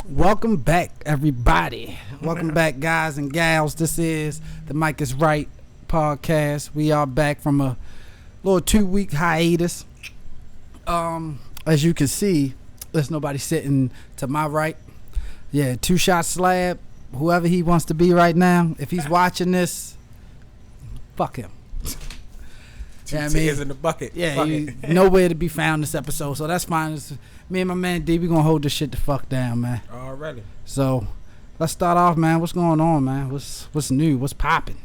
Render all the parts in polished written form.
Welcome back, everybody. Welcome back, guys and gals. This is the Mike is Right podcast. We are back from a little 2-week hiatus. As you can see, there's nobody sitting to my right. Yeah, 2-shot slab. Whoever he wants to be right now. If he's watching this, fuck him. Two tears in the bucket. Yeah, nowhere to be found this episode, so that's fine. It's me and my man D, we gonna hold this shit the fuck down, man. Already. So let's start off, man. What's going on, man? What's new? What's popping?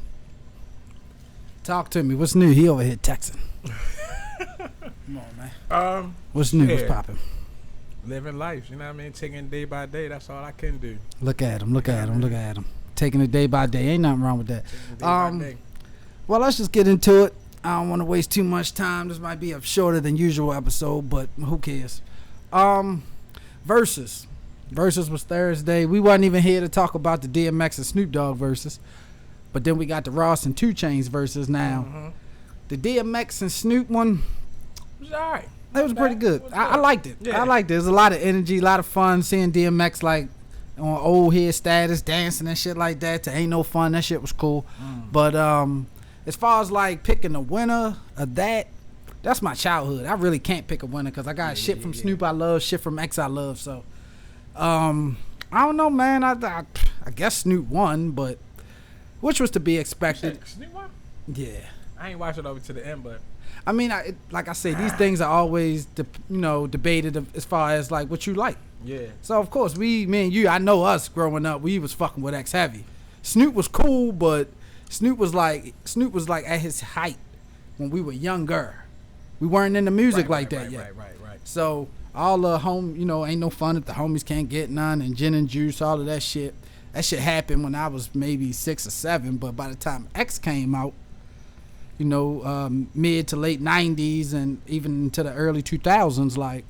Talk to me. What's new? He over here texting. Come on, man. What's new? What's popping? Living life, you know what I mean? Taking it day by day. That's all I can do. Look at him. Look at him. Look at him. Taking it day by day. Ain't nothing wrong with that. Day by day. Well, let's just get into it. I don't want to waste too much time. This might be a shorter than usual episode, but who cares? Verzuz. Verzuz was Thursday. We wasn't even here to talk about the DMX and Snoop Dogg Verzuz, but then we got the Ross and 2 Chainz Verzuz now. Mm-hmm. The DMX and Snoop one was alright. It was pretty good. I liked it. Yeah. I liked it. There's a lot of energy, a lot of fun seeing DMX like on old head status, dancing and shit like that. To Ain't No Fun. That shit was cool. But as far as like picking a winner of that, that's my childhood. I really can't pick a winner because I got shit from Snoop I love, shit from X I love. So, I don't know, man. I guess Snoop won, but which was to be expected. Snoop won? Yeah. I ain't watched it over to the end, but I mean, like I say, these things are always debated as far as like what you like. Yeah. So of course me and you, I know us growing up, we was fucking with X heavy. Snoop was cool, but Snoop was like at his height when we were younger. We weren't into music like that yet. Right. So all the ain't no fun if the homies can't get none, and gin and juice, all of that shit. That shit happened when I was maybe 6 or 7, but by the time X came out, mid to late 90s and even into the early 2000s, like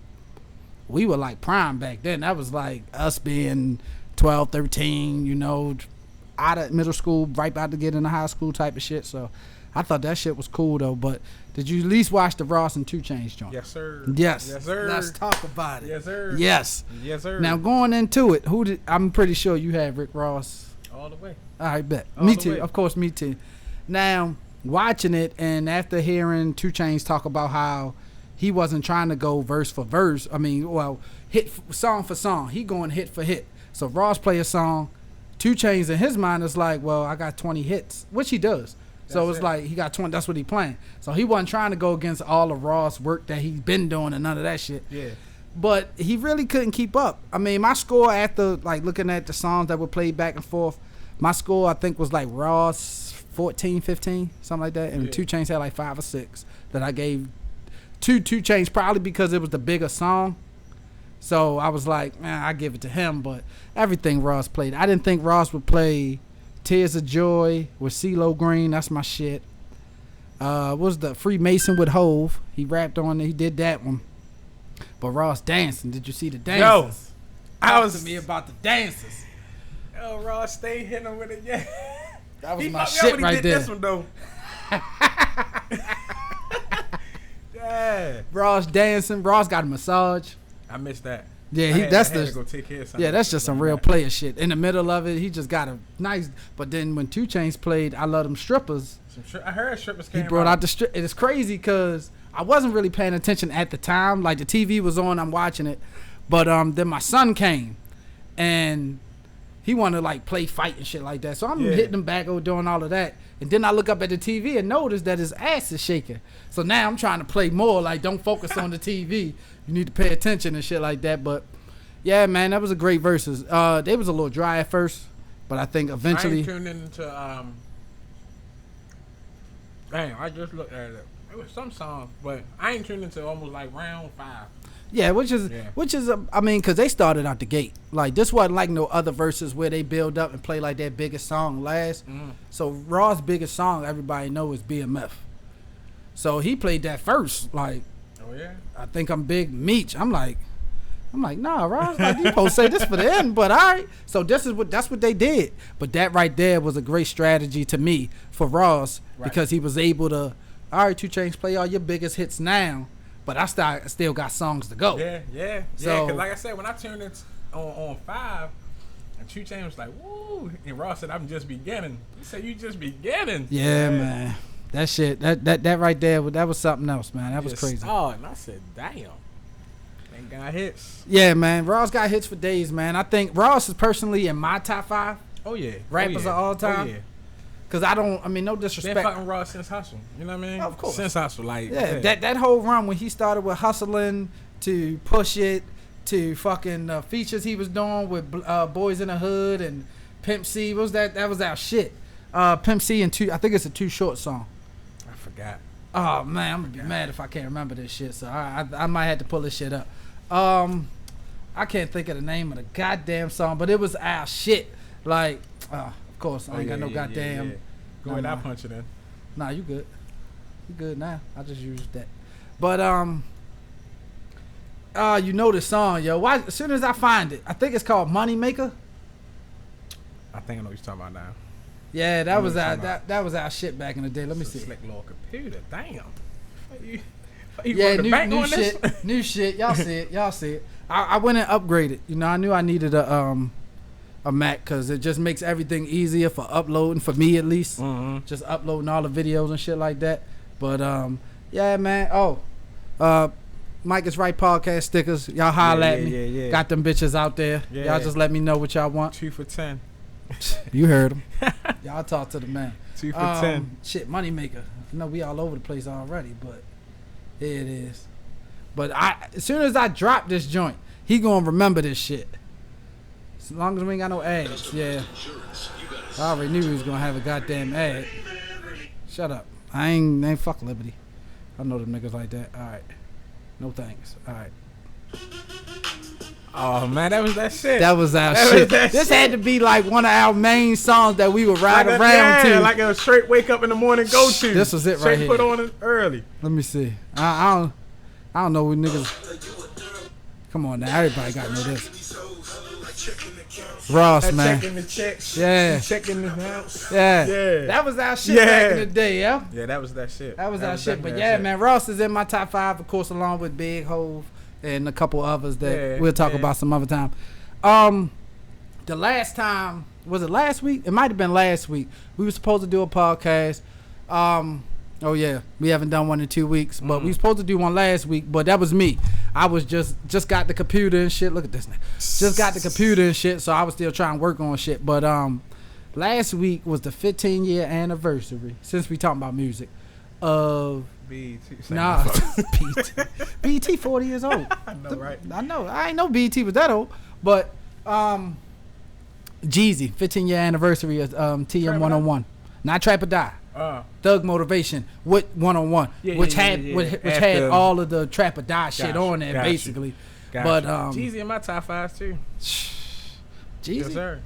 we were like prime back then. That was like us being 12, 13, out of middle school, right about to get into high school type of shit. So I thought that shit was cool though. But did you at least watch the Ross and 2 Chainz joint? Yes, sir. Yes. Yes, sir. Let's talk about it. Yes, sir. Yes. Yes, sir. Now going into it, I'm pretty sure you had Rick Ross. All the way. All right, bet. All Me the too. way. Of course, me too. Now watching it and after hearing 2 Chainz talk about how he wasn't trying to go verse for verse. I mean, song for song. He going hit for hit. So Ross play a song. 2 Chainz in his mind is like, well, I got 20 hits, which he does. So it's like he got 20. That's what he playing. So he wasn't trying to go against all of Ross' work that he's been doing and none of that shit. Yeah. But he really couldn't keep up. I mean, my score after like looking at the songs that were played back and forth, my score I think was like Ross 14, 15, something like that, and 2 Chainz had like 5 or 6 that I gave to 2 Chainz probably because it was the bigger song. So I was like, man, I give it to him. But everything Ross played, I didn't think Ross would play Tears of Joy with CeeLo Green. That's my shit. Was the Freemason with Hove? He rapped on it. He did that one. But Ross dancing. Did you see the dances? Talk to me about the dances. Yo, Ross, stay hitting him with it. Yeah. That was my shit right there. This one though. Yeah. Ross dancing. Ross got a massage. I missed that. Yeah, that's just some real player shit. In the middle of it, he just got a nice. But then when 2 Chainz played, I Love Them Strippers. I heard strippers came. He brought out the strip. It's crazy because I wasn't really paying attention at the time. Like the TV was on, I'm watching it. But then my son came, and he wanted to like play fight and shit like that. So I'm hitting him back over doing all of that. And then I look up at the TV and notice that his ass is shaking. So now I'm trying to play more. Like don't focus on the TV. You need to pay attention and shit like that. But yeah, man, that was a great versus. They was a little dry at first, but I think eventually. I ain't tuned into Damn, I just looked at it. It was some songs, but I ain't tuned into almost like round 5. Yeah, which is I mean, because they started out the gate. Like, this wasn't like no other verses where they build up and play like their biggest song last. So, Raw's biggest song, everybody know, is BMF. So, he played that first. Like, oh, yeah? I think I'm Big Meech. I'm like, nah, Raw's like, you supposed to say this for the end, but all right. So, that's what they did. But that right there was a great strategy to me for Ross because he was able to, all right, 2 Chainz, play all your biggest hits now. But I still got songs to go. Yeah. So, because like I said, when I tuned into on 5. And 2 Chainz was like, woo. And Ross said, I'm just beginning. He said, you just beginning. Yeah, man. That shit, that right there, that was something else, man. That was crazy. Oh, and I said, damn. Ain't got hits. Yeah, man. Ross got hits for days, man. I think Ross is personally in my top 5. Oh, yeah. Rappers of all time. Oh, yeah. Cause no disrespect. Been fucking Ross since Hustle. You know what I mean? Of course. Since Hustle, like. Yeah, that whole run when he started with Hustling to Push It to fucking features he was doing with Boys in the Hood and Pimp C. What was that? That was our shit. Pimp C and I think it's a Too Short song. I forgot. Oh man, I'm gonna be mad if I can't remember this shit. So I might have to pull this shit up. I can't think of the name of the goddamn song, but it was our shit. Like, of course, I ain't got no goddamn. Yeah. Go ahead, I'll punch it in. Nah, you good. You good now. I just used that. But you know the song, yo. Why? As soon as I find it, I think it's called Money Maker. I think I know what you're talking about now. Yeah, that was our shit back in the day. Let me see. Slick little computer. Damn. Yeah, new shit. New shit. Y'all see it. Y'all see it. I went and upgraded. You know, I knew I needed a Mac because it just makes everything easier for uploading, for me at least. Mm-hmm. Just uploading all the videos and shit like that. But yeah, man. Mike is Right podcast stickers. Y'all holler at me. Yeah. Got them bitches out there. Yeah. Y'all just let me know what y'all want. 2 for 10. You heard him. Y'all talk to the man. 2 for 10. Shit, Money Maker. I know we all over the place already, but here it is. But as soon as I drop this joint, he gonna remember this shit. As long as we ain't got no ads, yeah. I already knew he was gonna have a goddamn ad. Shut up. I ain't fuck Liberty. I know them niggas like that. All right. No thanks. All right. Oh man, that was that shit. That was our shit. This had to be like one of our main songs that we would ride around to. Like a straight wake up in the morning go to. This was it right here. Put on it early. Let me see. I don't know what niggas. Come on now, everybody got to know this. Ross, man. Checking the checks. Yeah. Checking the house. Yeah. Yeah. That was our shit back in the day, yeah. Yeah, that was that shit. That was our shit. But yeah, man, Ross is in my top 5, of course, along with Big Hove and a couple others that we'll talk about some other time. The last time, was it last week? It might have been last week. We were supposed to do a podcast. Oh yeah, we haven't done one in 2 weeks, but we were supposed to do one last week, but that was me. I was just got the computer and shit. Look at this nigga. Just got the computer and shit, so I was still trying to work on shit. But last week was the 15-year anniversary, since we talking about music, of BET. Nah, BET 40 years old. I know, right? I know. I ain't know BET was that old, but Jeezy 15-year anniversary of TM 101, not Trap or Die. Thug Motivation with 101, which had all of the Trap or Die shit on there, basically. But Jeezy in my top 5 too. Jeezy, yes sir,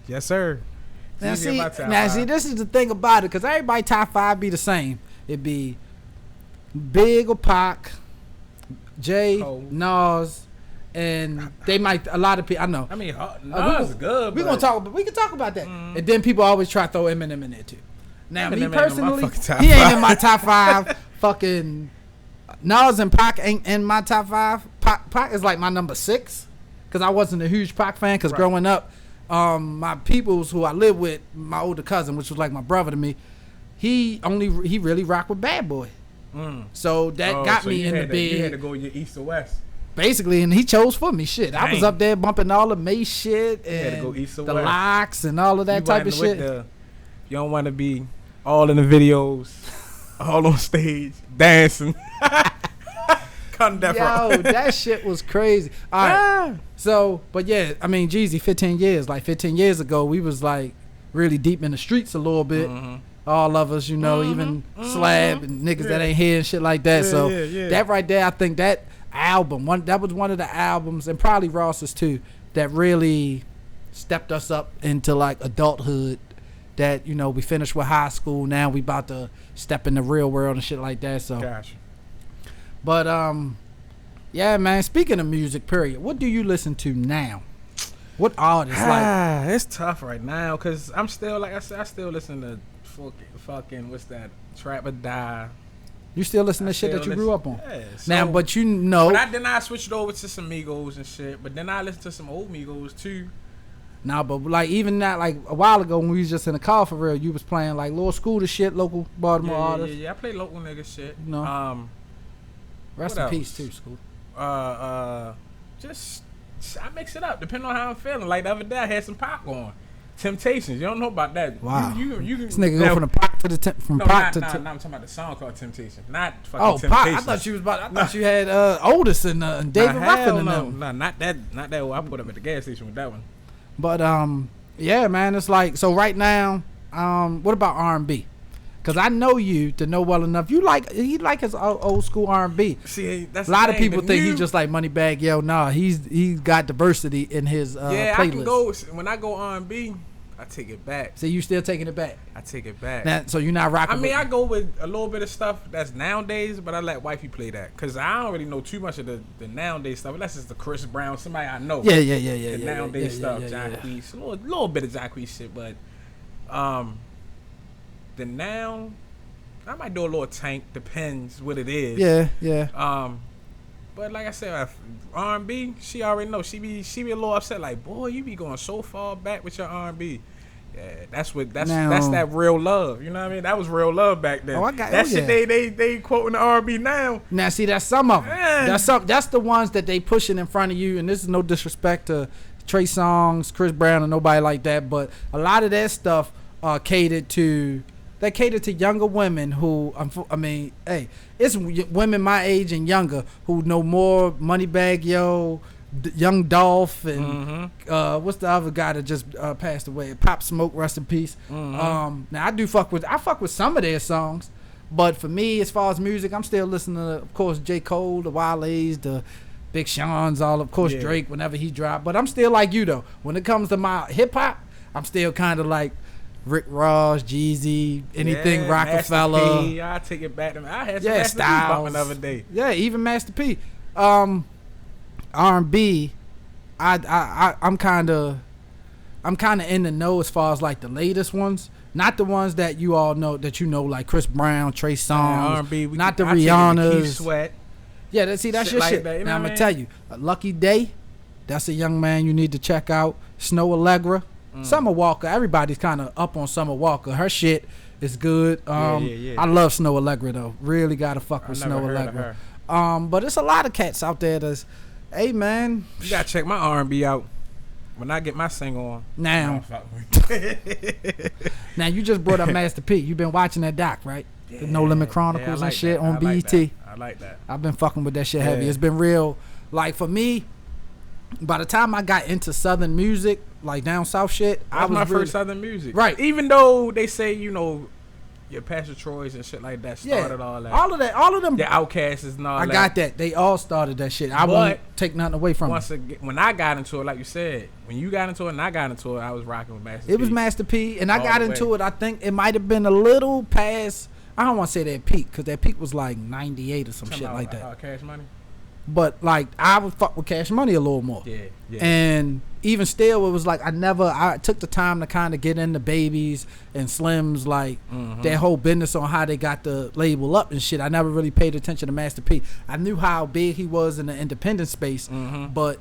yes sir. Now see, this is the thing about it, because everybody top 5 be the same. It'd be Big or Pac, Jay, Nas, and they might, a lot of people, I know. I mean, Nas is good. We can talk about that. And then people always try to throw Eminem in there too. Now, me personally, he ain't in my top 5. Fucking Nas and Pac ain't in my top 5. Pac is like my number 6, because I wasn't a huge Pac fan, because growing up, my peoples who I lived with, my older cousin, which was like my brother to me, he really rocked with Bad Boy. So that got me in the big. You had to go your east or west. Basically, and he chose for me. Shit, I was up there bumping all the Mace shit and go east or the west. locks and all of that type of shit. You don't want to be all in the videos, all on stage, dancing. That shit was crazy. All right. So, but yeah, I mean, Jeezy, 15 years. Like 15 years ago, we was like really deep in the streets a little bit. All of us, you know, even Slab and niggas that ain't here and shit like that. That right there, I think that album, that was one of the albums, and probably Ross's too, that really stepped us up into like adulthood. That, you know, we finished with high school, now we about to step in the real world and shit like that. So gotcha. But yeah, man, speaking of music, period, what do you listen to now? What artists like? It's tough right now, because I'm still, like I said, I still listen to fucking what's that, Trap or Die, You still listen to shit that you grew up on. Yeah, Now, but you know. But then I switched over to some Migos and shit. But then I listened to some old Migos too. Nah, but like even that, like a while ago when we was just in the car for real, you was playing like little Scooter shit, local Baltimore artists. Yeah. I play local nigga shit. No. Rest in peace too, Scooter. Just I mix it up depending on how I'm feeling. Like the other day I had some popcorn. Temptations. You don't know about that. Wow. You this nigga go from the pot to the I'm talking about the song called Temptation. Not fucking Temptations. Pop. I thought you was about. I thought you had Otis and David Ruffin and them. No, not that. I put up at the gas station with that one. But yeah, man. It's like so right now. What about R&B? Because I know you to know well enough. He like his old school R&B. See, that's a lot of people think he's just like Moneybagg Yo. Nah, he's got diversity in his playlist. I can go when I go R&B. I take it back. So you still taking it back? I take it back. Now, so you're not rocking. I mean, I go with a little bit of stuff that's nowadays, but I let wifey play that because I don't really know too much of the nowadays stuff. Unless it's the Chris Brown, somebody I know. Yeah. The nowadays stuff, Jacquees, a little bit of Jacquees shit, but the now, I might do a little Tank. Depends what it is. Yeah. But like I said, R&B, she already know. She be a little upset. Like, boy, you be going so far back with your R&B. Yeah, that's that real love. You know what I mean? That was real love back then. Shit they quoting the R&B now. Now see, that's some of them. That's the ones that they pushing in front of you. And this is no disrespect to Trey Songz, Chris Brown, or nobody like that. But a lot of that stuff catered to younger women who, I mean, hey, it's women my age and younger who know more Moneybagg Yo, Young Dolph, and what's the other guy that just passed away? Pop Smoke, rest in peace. Now I fuck with some of their songs, but for me, as far as music, I'm still listening to, of course, J. Cole, the Wale's, the Big Sean's, Drake whenever he dropped. But I'm still like you though. When it comes to my hip hop, I'm still kind of like Rick Ross, Jeezy, anything Rockefeller. Master P, I take it back to me. I had some Master P bumping the other day. Yeah, even Master P. R&B, I'm kind of in the know as far as like the latest ones, not the ones that you all know like Chris Brown, Trey Songz, R&B, not the Rihannas. Keith Sweat. Yeah, that's your shit. Like that, now I'm gonna tell you, Lucky Day, that's a young man you need to check out. Snow Allegra, Summer Walker. Everybody's kind of up on Summer Walker. Her shit is good. I love Snow Allegra though. Really gotta fuck with Snow Allegra. But it's a lot of cats out there that's. Hey man, you gotta check my R&B out when I get my single on. Now you just brought up Master P. You been watching that doc, right? Yeah, the No Limit Chronicles and shit on BET. I like that. I've been fucking with that shit heavy. It's been real. Like for me, by the time I got into Southern music, like down South shit, that was my first Southern music. Right. Even though they say, your Pastor Troy's and shit like that started all that. All of them. The Outcasts and all that. I got that. They all started that shit. I won't take nothing away from it. When I got into it, like you said, when you got into it and I got into it, I was rocking with Master P. It was Master P, and I got into it. I think it might have been a little past. I don't want to say that peak, because that peak was like 98 or some shit like that. Cash Money? But like I would fuck with Cash Money a little more. Yeah. And even still, it was like I took the time to kind of get into Babies and Slims, like their whole business on how they got the label up and shit. I never really paid attention to Master P. I knew how big he was in the independent space, but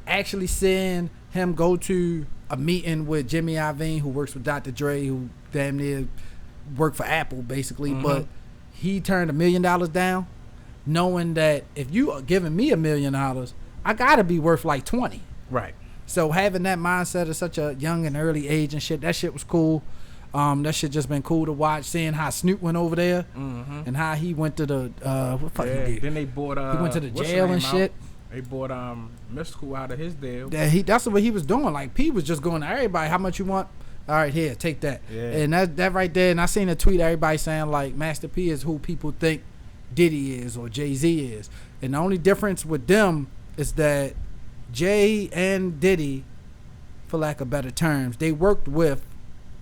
actually seeing him go to a meeting with Jimmy Iovine, who works with Dr. Dre, who damn near worked for Apple basically, but he turned $1 million down, knowing that if you are giving me $1 million, I gotta be worth like 20. Right. So having that mindset at such a young and early age and shit, that shit was cool. That shit just been cool to watch. Seeing how Snoop went over there and how he went to the what fuck he did. Then they bought he went to the jail and shit. They bought Mystical out of his deal. Yeah, that's what he was doing. Like P was just going to everybody, how much you want? All right, here, take that. Yeah. And that right there. And I seen a tweet, everybody saying like Master P is who people think Diddy is or Jay-Z is. And the only difference with them is that Jay and Diddy, for lack of better terms, they worked with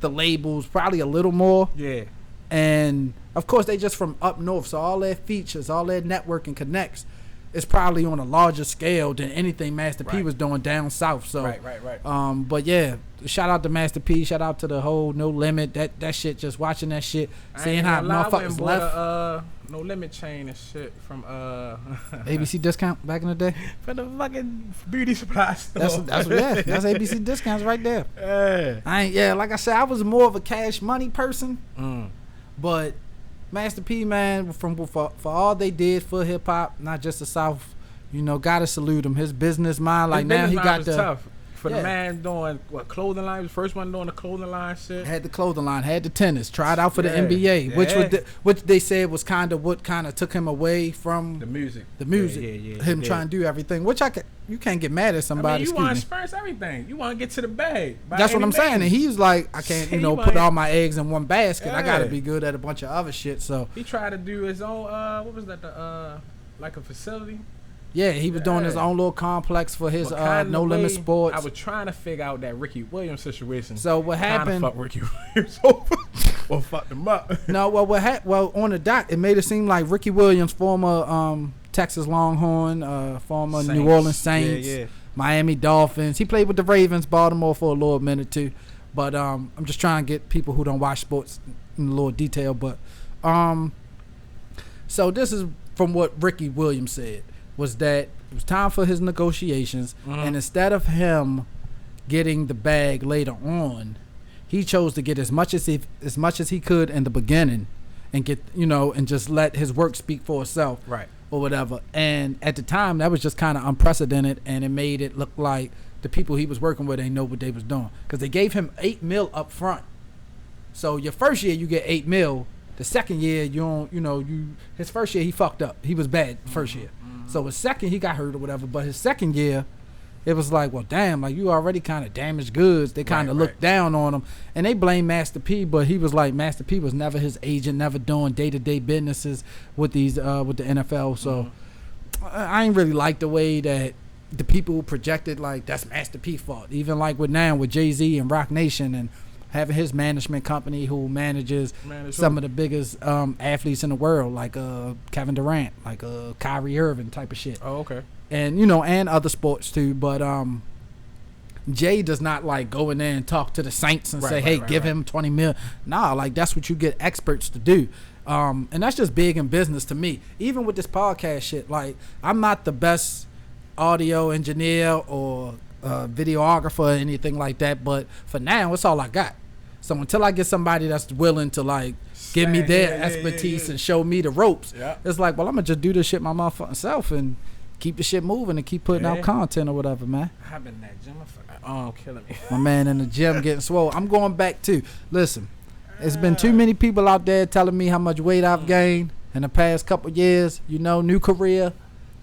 the labels probably a little more. Yeah. And of course they just from up north, so all their features, all their networking connects. it's probably on a larger scale than anything Master P was doing down south. So right. But yeah, shout out to Master P. Shout out to the whole No Limit. That shit. Just watching that shit, seeing how motherfuckers left. No Limit chain and shit from ABC Discount back in the day. For the fucking beauty supply store. That's ABC Discounts right there. Like I said, I was more of a cash money person. But Master P, man, for all they did for hip hop, not just the South, you know, gotta salute him. His business mind, like now he got the tough. For the man doing clothing line, was the first one doing the clothing line shit. Had the clothing line, had the tennis, tried out for the NBA, which they said was kind of took him away from the music. Him trying to do everything, which you can't get mad at somebody. You want to experience everything. You want to get to the bag. That's what I'm saying. And he's like, I can't, put all my eggs in one basket. I got to be good at a bunch of other shit. So he tried to do his own. What was that? Like a facility. Yeah, he was doing his own little complex for his No Limit Sports. I was trying to figure out that Ricky Williams situation. So what happened? Fuck Ricky Williams over or fucked him up. No, well, on the doc, it made it seem like Ricky Williams, former Texas Longhorn, former Saints. New Orleans Saints, Miami Dolphins. He played with the Ravens, Baltimore for a little minute too. But I'm just trying to get people who don't watch sports in a little detail. But so this is from what Ricky Williams said. Was that it was time for his negotiations, and instead of him getting the bag later on, he chose to get as much as he could in the beginning, and get and just let his work speak for itself, right, or whatever. And at the time, that was just kind of unprecedented, and it made it look like the people he was working with ain't know what they was doing, because they gave him $8 million up front. So your first year you get $8 million. The second year his first year he fucked up. He was bad first year. So his second, he got hurt or whatever. But his second year, it was like, well, damn, like you already kind of damaged goods. They kind of looked down on him, and they blame Master P. But he was like, Master P was never his agent, never doing day-to-day businesses with these with the NFL. So I ain't really like the way that the people who projected like that's Master P fault. Even like with Jay-Z and Rock Nation and having his management company who manages some of the biggest athletes in the world, like Kevin Durant, like Kyrie Irving type of shit. Oh, okay. And and other sports too. But Jay does not like go in there and talk to the Saints and say, "Hey, give him $20 million." Nah, like that's what you get experts to do. And that's just big in business to me. Even with this podcast shit, like I'm not the best audio engineer or videographer or anything like that, but for now it's all I got. So until I get somebody that's willing to like give me their expertise and show me the ropes, it's like, well, I'm gonna just do this shit my motherfucking self and keep the shit moving and keep putting out content or whatever, man. I've been in that gym, killing me. My man in the gym getting swole. I'm going back too. Listen, it's been too many people out there telling me how much weight I've gained in the past couple years. New career.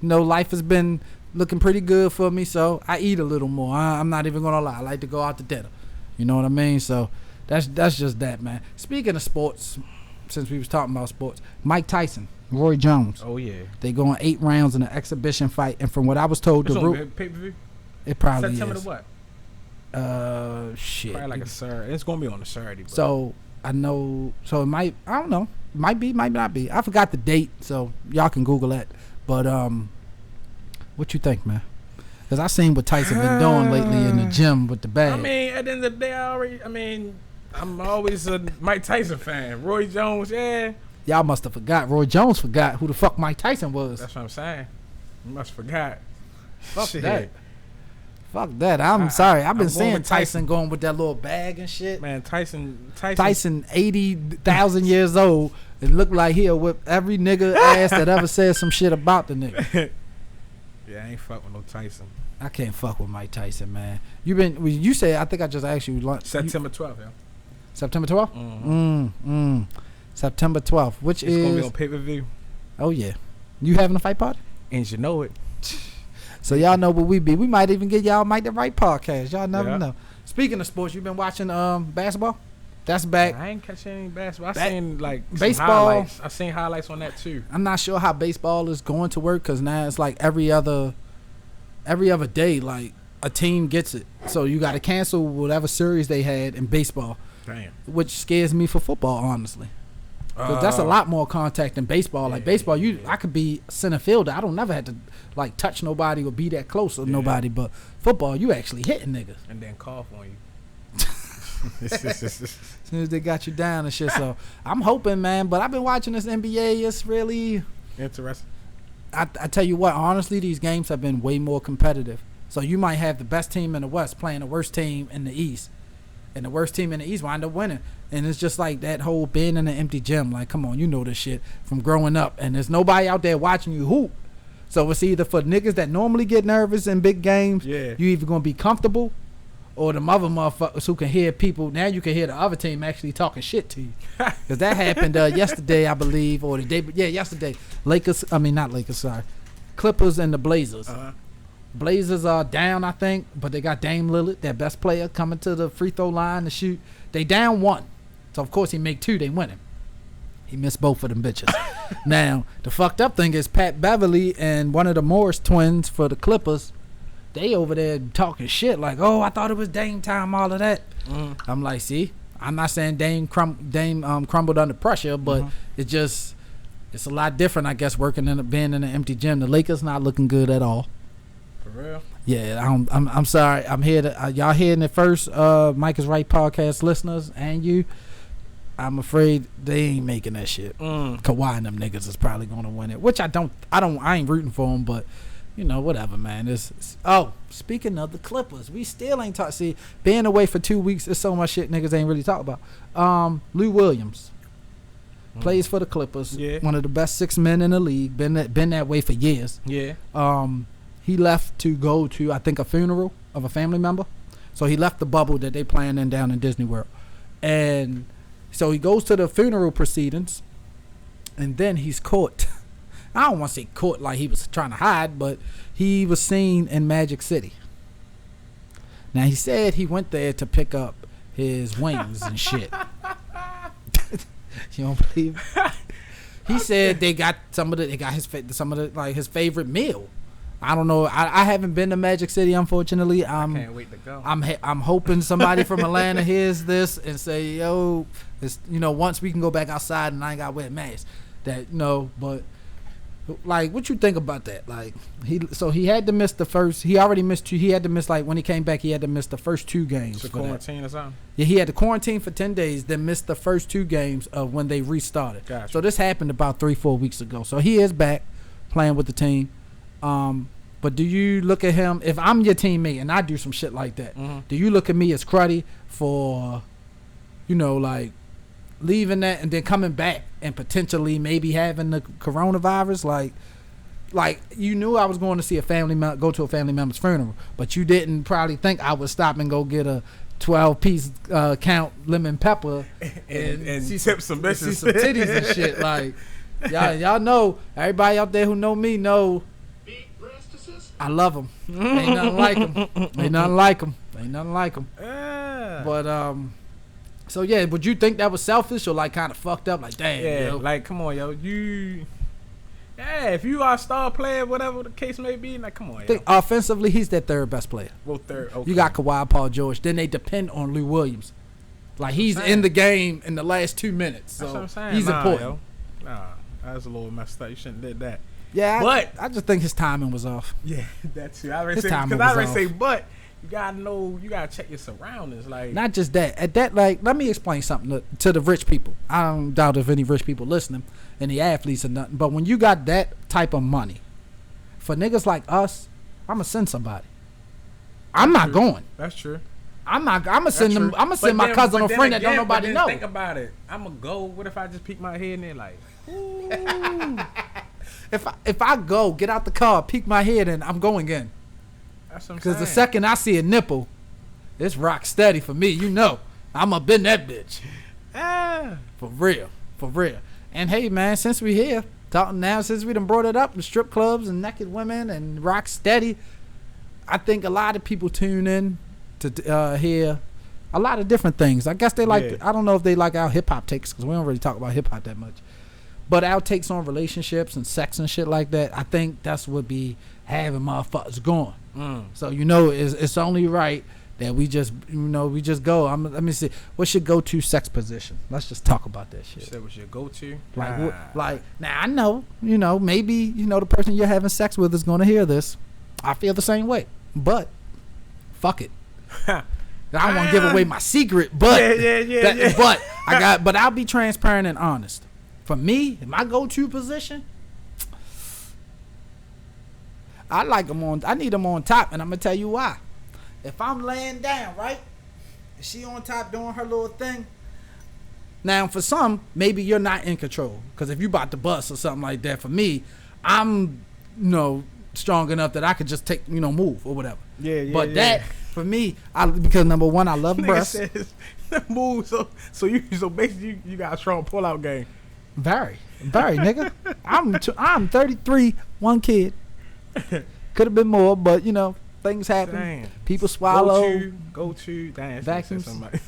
Life has been looking pretty good for me, so I eat a little more. I'm not even gonna lie. I like to go out to dinner. You know what I mean? So that's just that, man. Speaking of sports, since we was talking about sports, Mike Tyson, Roy Jones. Oh yeah. They going 8 rounds in an exhibition fight, and from what I was told, pay-per-view? It probably is. September what? Shit. Probably like a Saturday. It's gonna be on a Saturday. Bro. So I know. So it might. I don't know. Might be. Might not be. I forgot the date. So y'all can Google that. But what you think, man? Because I seen what Tyson been doing lately in the gym with the bag. I mean, at the end of the day, I'm always a Mike Tyson fan. Roy Jones, yeah. Y'all must have forgot. Roy Jones forgot who the fuck Mike Tyson was. That's what I'm saying. You must have forgot. Fuck that. Fuck that. I'm sorry. I've been seeing Tyson going with that little bag and shit. Man, Tyson 80,000 years old. It looked like he'll whip every nigga ass that ever said some shit about the nigga. Yeah, I ain't fuck with no Tyson. I can't fuck with Mike Tyson, man. You say, I think I just asked you. September 12th, yeah. September 12th? Mm-hmm. September 12th, which it's going to be on pay-per-view. Oh, yeah. You having a fight party? And you know it. So y'all know what we be. We might even get y'all Mike the Right podcast. Y'all never know. Speaking of sports, you been watching basketball? That's back. I ain't catching any basketball. I seen like baseball. Highlights. I seen highlights on that too. I'm not sure how baseball is going to work because now it's like every other day, like a team gets it. So you got to cancel whatever series they had in baseball. Damn. Which scares me for football, honestly. Cause that's a lot more contact than baseball. Like baseball, I could be center fielder. I don't never have to like touch nobody or be that close to nobody. But football, you actually hitting niggas. And then cough on you. As soon as they got you down and shit. So I'm hoping, man. But I've been watching this NBA. It's really interesting. I tell you what, honestly, these games have been way more competitive. So you might have the best team in the West playing the worst team in the East. And the worst team in the East wind up winning. And it's just like that whole being in an empty gym. Like, come on, you know this shit from growing up. And there's nobody out there watching you hoop. So it's either for niggas that normally get nervous in big games, you either going to be comfortable, or the other motherfuckers who can hear people. Now you can hear the other team actually talking shit to you. Because that happened yesterday, I believe, or the day. Yeah, yesterday. Clippers and the Blazers. Blazers are down, I think, but they got Dame Lillard, their best player, coming to the free throw line to shoot. They down 1. So, of course, he make 2. They win him. He missed both of them bitches. Now, the fucked up thing is Pat Beverly and one of the Morris twins for the Clippers, they over there talking shit like, oh, I thought it was Dame time, all of that. I'm like, see, I'm not saying Dame crumbled under pressure, but it's a lot different, I guess, being in an empty gym. The Lakers not looking good at all. For real? Yeah, I'm sorry. I'm here to y'all hearing it first. Mike is Right podcast listeners and you. I'm afraid they ain't making that shit. Kawhi and them niggas is probably gonna win it, which I ain't rooting for them, but you know, whatever, man. Speaking of the Clippers, we still ain't talk. See, being away for 2 weeks, there's so much shit niggas ain't really talk about. Lou Williams plays for the Clippers. Yeah. One of the best 6 men in the league. Been that way for years. Yeah. He left to go to, I think, a funeral of a family member. So he left the bubble that they playing in down in Disney World. And so he goes to the funeral proceedings, and then he's caught. I don't want to say caught like he was trying to hide, but he was seen in Magic City. Now, he said he went there to pick up his wings and shit. You don't believe it? He said they got his favorite meal. I don't know. I haven't been to Magic City, unfortunately. I can't wait to go. I'm hoping somebody from Atlanta hears this and say, yo, once we can go back outside and I ain't got to wear a mask. But like, what you think about that? Like, he had to miss the first. He already missed 2. He had to miss, like, when he came back, he had to miss the first 2 games. So quarantine or something? Yeah, he had to quarantine for 10 days, then missed the first 2 games of when they restarted. Gotcha. So this happened about 3-4 weeks ago. So he is back playing with the team. But do you look at him, if I'm your teammate and I do some shit like that, do you look at me as cruddy for, like, leaving that and then coming back and potentially maybe having the coronavirus? Like you knew I was going to see go to a family member's funeral, but you didn't probably think I would stop and go get a 12-piece count lemon pepper and see tip some bitches, see some titties and shit. Like, y'all know, everybody out there who know me know I love them. Ain't nothing like them. Ain't nothing like them. Ain't nothing like them. But so yeah, would you think that was selfish or like kind of fucked up? Like, damn, yo. Like, come on, yo, if you are a star player, whatever the case may be, like, come on, yo. Offensively, he's their third best player. Well, third. Okay. You got Kawhi, Paul George. Then they depend on Lou Williams. Like, he's in the game in the last 2 minutes, so that's what I'm saying. He's important. Yo. Nah, that's a little messed up. You shouldn't have did that. Yeah, but I just think his timing was off. Yeah, that's it. I already say, but you gotta know, you gotta check your surroundings. Like, not just that. At that, like, let me explain something to the rich people. I don't doubt if any rich people listening, any athletes or nothing. But when you got that type of money, for niggas like us, I'ma send somebody. I'm not going. That's true. I'ma send them. I'ma send my cousin or friend that don't nobody know. Think about it. I'ma go. What if I just peek my head in there like, ooh. If I go, get out the car, peek my head in, I'm going in. That's what I'm saying. Because the second I see a nipple, it's rock steady for me. I'm up in that bitch. For real. And hey, man, since we here, talking now, since we done brought it up, the strip clubs and naked women and rock steady, I think a lot of people tune in to hear a lot of different things. I guess they like, I don't know if they like our hip-hop takes, because we don't really talk about hip-hop that much. But our takes on relationships and sex and shit like that, I think that's what be having motherfuckers going. So, it's only right that we just go. Let me see. What's your go-to sex position? Let's just talk about that shit. You said what's your go-to? Like now I know, maybe, the person you're having sex with is going to hear this. I feel the same way, but fuck it. I don't want to give away my secret, but but I'll be transparent and honest. For me, my go-to position, I need them on top, and I'm gonna tell you why. If I'm laying down, right, and she on top doing her little thing. Now, for some, maybe you're not in control, because if you about to bust or something like that, for me, I'm, strong enough that I could just take, move or whatever. But that, for me, because number one, I love breasts. Move, so basically you got a strong pull-out game. Very, nigga. I'm 33, one kid. Could have been more, but things happen. Damn. People swallow. Go to. Damn. Vacuums. I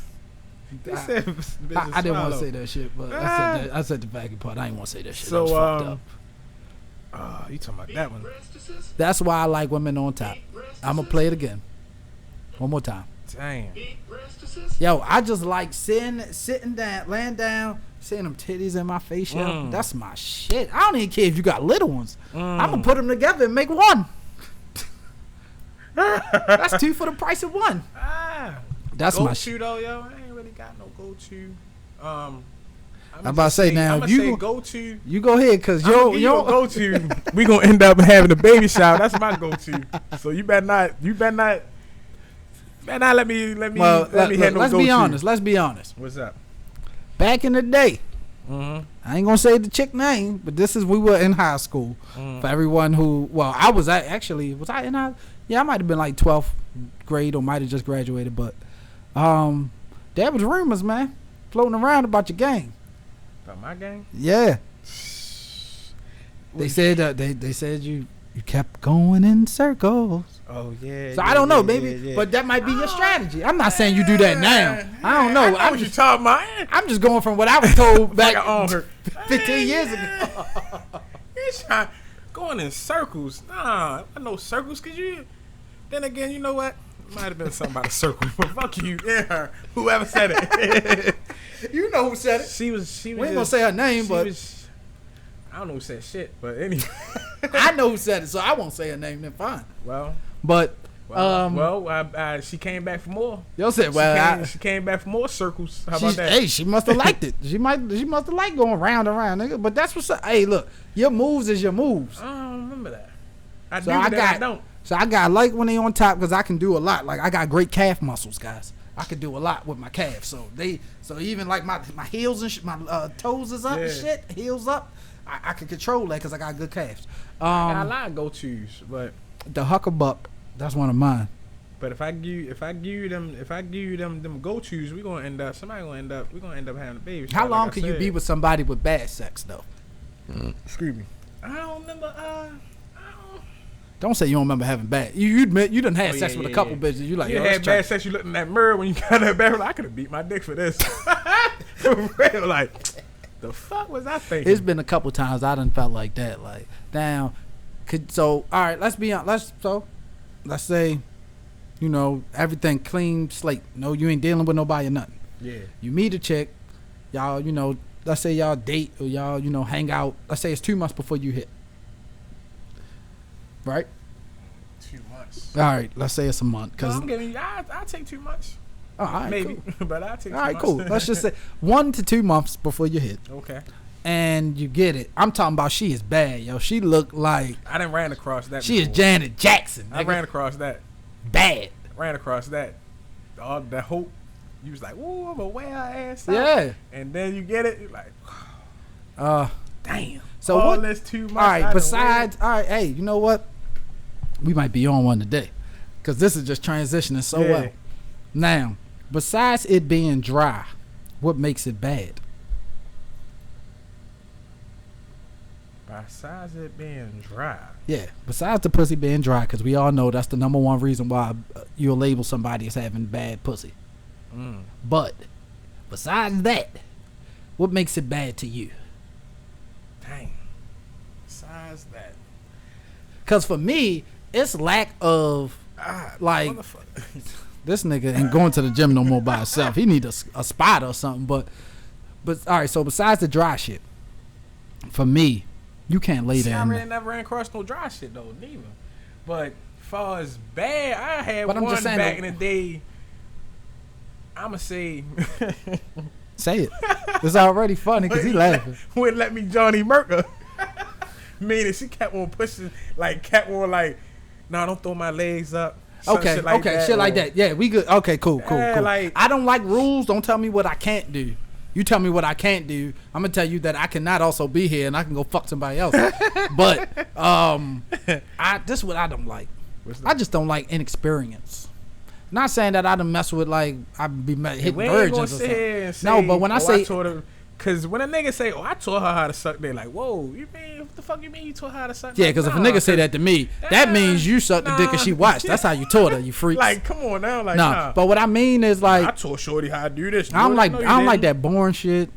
didn't want to say that shit, but I said the vacuum part. I didn't want to say that shit. So, that was fucked up. You talking about that one? That's why I like women on top. I'm gonna play it again. One more time. Damn. Yo, I just like sitting down, laying down, seeing them titties in my face. Yo, that's my shit. I don't even care if you got little ones. I'm gonna put them together and make one. That's 2 for the price of 1. That's my shit. Though, yo, I ain't really got no go-to. I'm about to say now. You go-to. You go ahead, cause yo go-to. We gonna end up having a baby shower. That's my go-to. So you better not. Man, let me handle go-to. Let's be honest. What's up? Back in the day, I ain't gonna say the chick name, but we were in high school. For everyone who, I was I in high? Yeah, I might have been like 12th grade or might have just graduated, but there was rumors, man, floating around about your game. About my game? Yeah. They said they said you kept going in circles. Oh yeah. So I don't know, maybe, but that might be your strategy. I'm not saying you do that now. I don't know. I'm just talking about. I'm just going from what I was told back 15 years ago. He's trying going in circles. Nah, I know circles, cause you. Then again, you know what? Might have been something about a circle, but fuck you, yeah. Whoever said it. You know who said it. She was. We ain't gonna say her name, but I don't know who said shit. But anyway, I know who said it, so I won't say her name. Then fine. She came back for more. Yo said, she came back for more circles. How about that? Hey, she must have liked it. She must have liked going round and round, nigga. But that's what's up. Hey, look, your moves is your moves. I don't remember that. I don't. So I like when they on top because I can do a lot. Like I got great calf muscles, guys. I can do a lot with my calves. So even like my heels and my toes is up and shit, heels up. I can control that because I got good calves. I got a lot of go-tos, but the huckabuck, that's one of mine. But if I give you them go-tos, we're gonna end up having a baby. How long can you be with somebody with bad sex though? Excuse me. I don't remember. Don't say you don't remember having bad. You admit you done had sex with a couple bitches. You like, you had bad sex. You looked in that mirror when you got that bad. I could have beat my dick for this. For real, like the fuck was I thinking? It's been a couple times I done felt like that. Like, damn. All right. Let's be honest. Let's say, everything clean slate. No, you ain't dealing with nobody or nothing. Yeah. You meet a chick, y'all. Let's say y'all date or y'all hang out. Let's say it's 2 months before you hit. Right? 2 months. All right, let's say it's a month. Cause I'm giving you. I'll take 2 months. All right, maybe, cool. But I'll take 2 months. All right, cool. Let's just say 1 to 2 months before you hit. Okay. And you get it. I'm talking about she is bad, yo. She look like I done ran across that. She before. Is Janet Jackson. I ran across that. Bad. Ran across that. All that hope. You was like, "Ooh, I'm gonna wear her ass out." Yeah. And then you get it. You're like, damn. So all what? this 2 months. All right. Besides, all right. Hey, you know what? We might be on one today, because this is just transitioning so well. Now, besides it being dry, what makes it bad? Besides it being dry. Yeah, besides the pussy being dry, because we all know that's the number one reason why you'll label somebody as having bad pussy. But besides that, what makes it bad to you? Dang. Besides that. Because for me, it's lack of This nigga ain't going to the gym no more by himself. He need a spot or something. But all right. So besides the dry shit, for me, you can't lay there. I really never ran across no dry shit though, neither. But far as bad, I had one back in the day. I'ma say. Say it. It's already funny because he laughing. Wouldn't let me Johnny Merker. Meaning she kept on pushing, nah, don't throw my legs up. Okay, shit like that, shit like that. Yeah, we good. Okay, cool. Like, I don't like rules. Don't tell me what I can't do. You tell me what I can't do. I'm gonna tell you that I cannot also be here and I can go fuck somebody else. But this is what I don't like. I just don't like inexperience. Not saying that I done mess with I be hitting virgins or something. No, but when I say, because when a nigga say, I taught her how to suck, they like, whoa, you mean, what the fuck you mean you taught her how to suck? Yeah, because if a nigga say that to me, that means you sucked the dick and she watched. That's how you taught her, you freaks. Like, come on now, nah. But what I mean is I taught Shorty how to do this. I don't like that boring shit.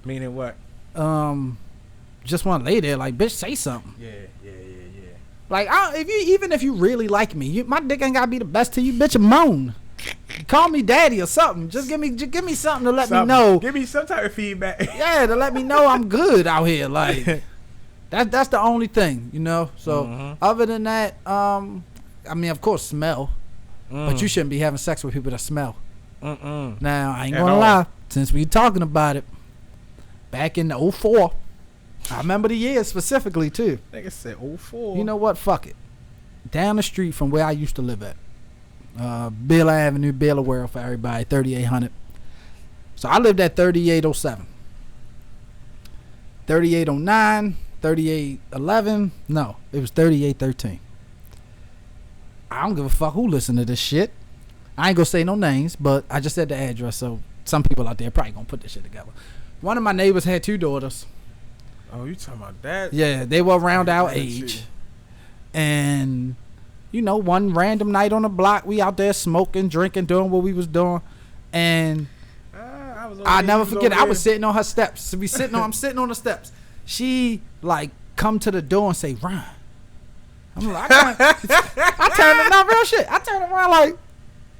Meaning what? Just want to lay there bitch, say something. Yeah. Like, if you really like me, my dick ain't gotta be the best to you, bitch. Moan, call me daddy or something. Just give me something to let me know. Give me some type of feedback. Yeah, to let me know I'm good out here. Like, that's the only thing, you know. So other than that, I mean, of course, smell. But you shouldn't be having sex with people that smell. Now I ain't gonna lie. Since we talking about it, back in the 04. I remember the year specifically too. Nigga said 04. You know what? Fuck it. Down the street from where I used to live at, Bill Avenue, Delaware for everybody, 3800. So I lived at 3807, 3809, 3811. No, it was 3813. I don't give a fuck who listen to this shit. I ain't gonna say no names, but I just said the address, so some people out there probably gonna put this shit together. One of my neighbors had 2 daughters. Oh, you talking about that? Yeah, they were around our age. And, one random night on the block, we out there smoking, drinking, doing what we was doing. And I never forget, I was sitting on her steps. I'm sitting on the steps. She, come to the door and say, Ron. I'm like, I turned around, not real shit. I turned around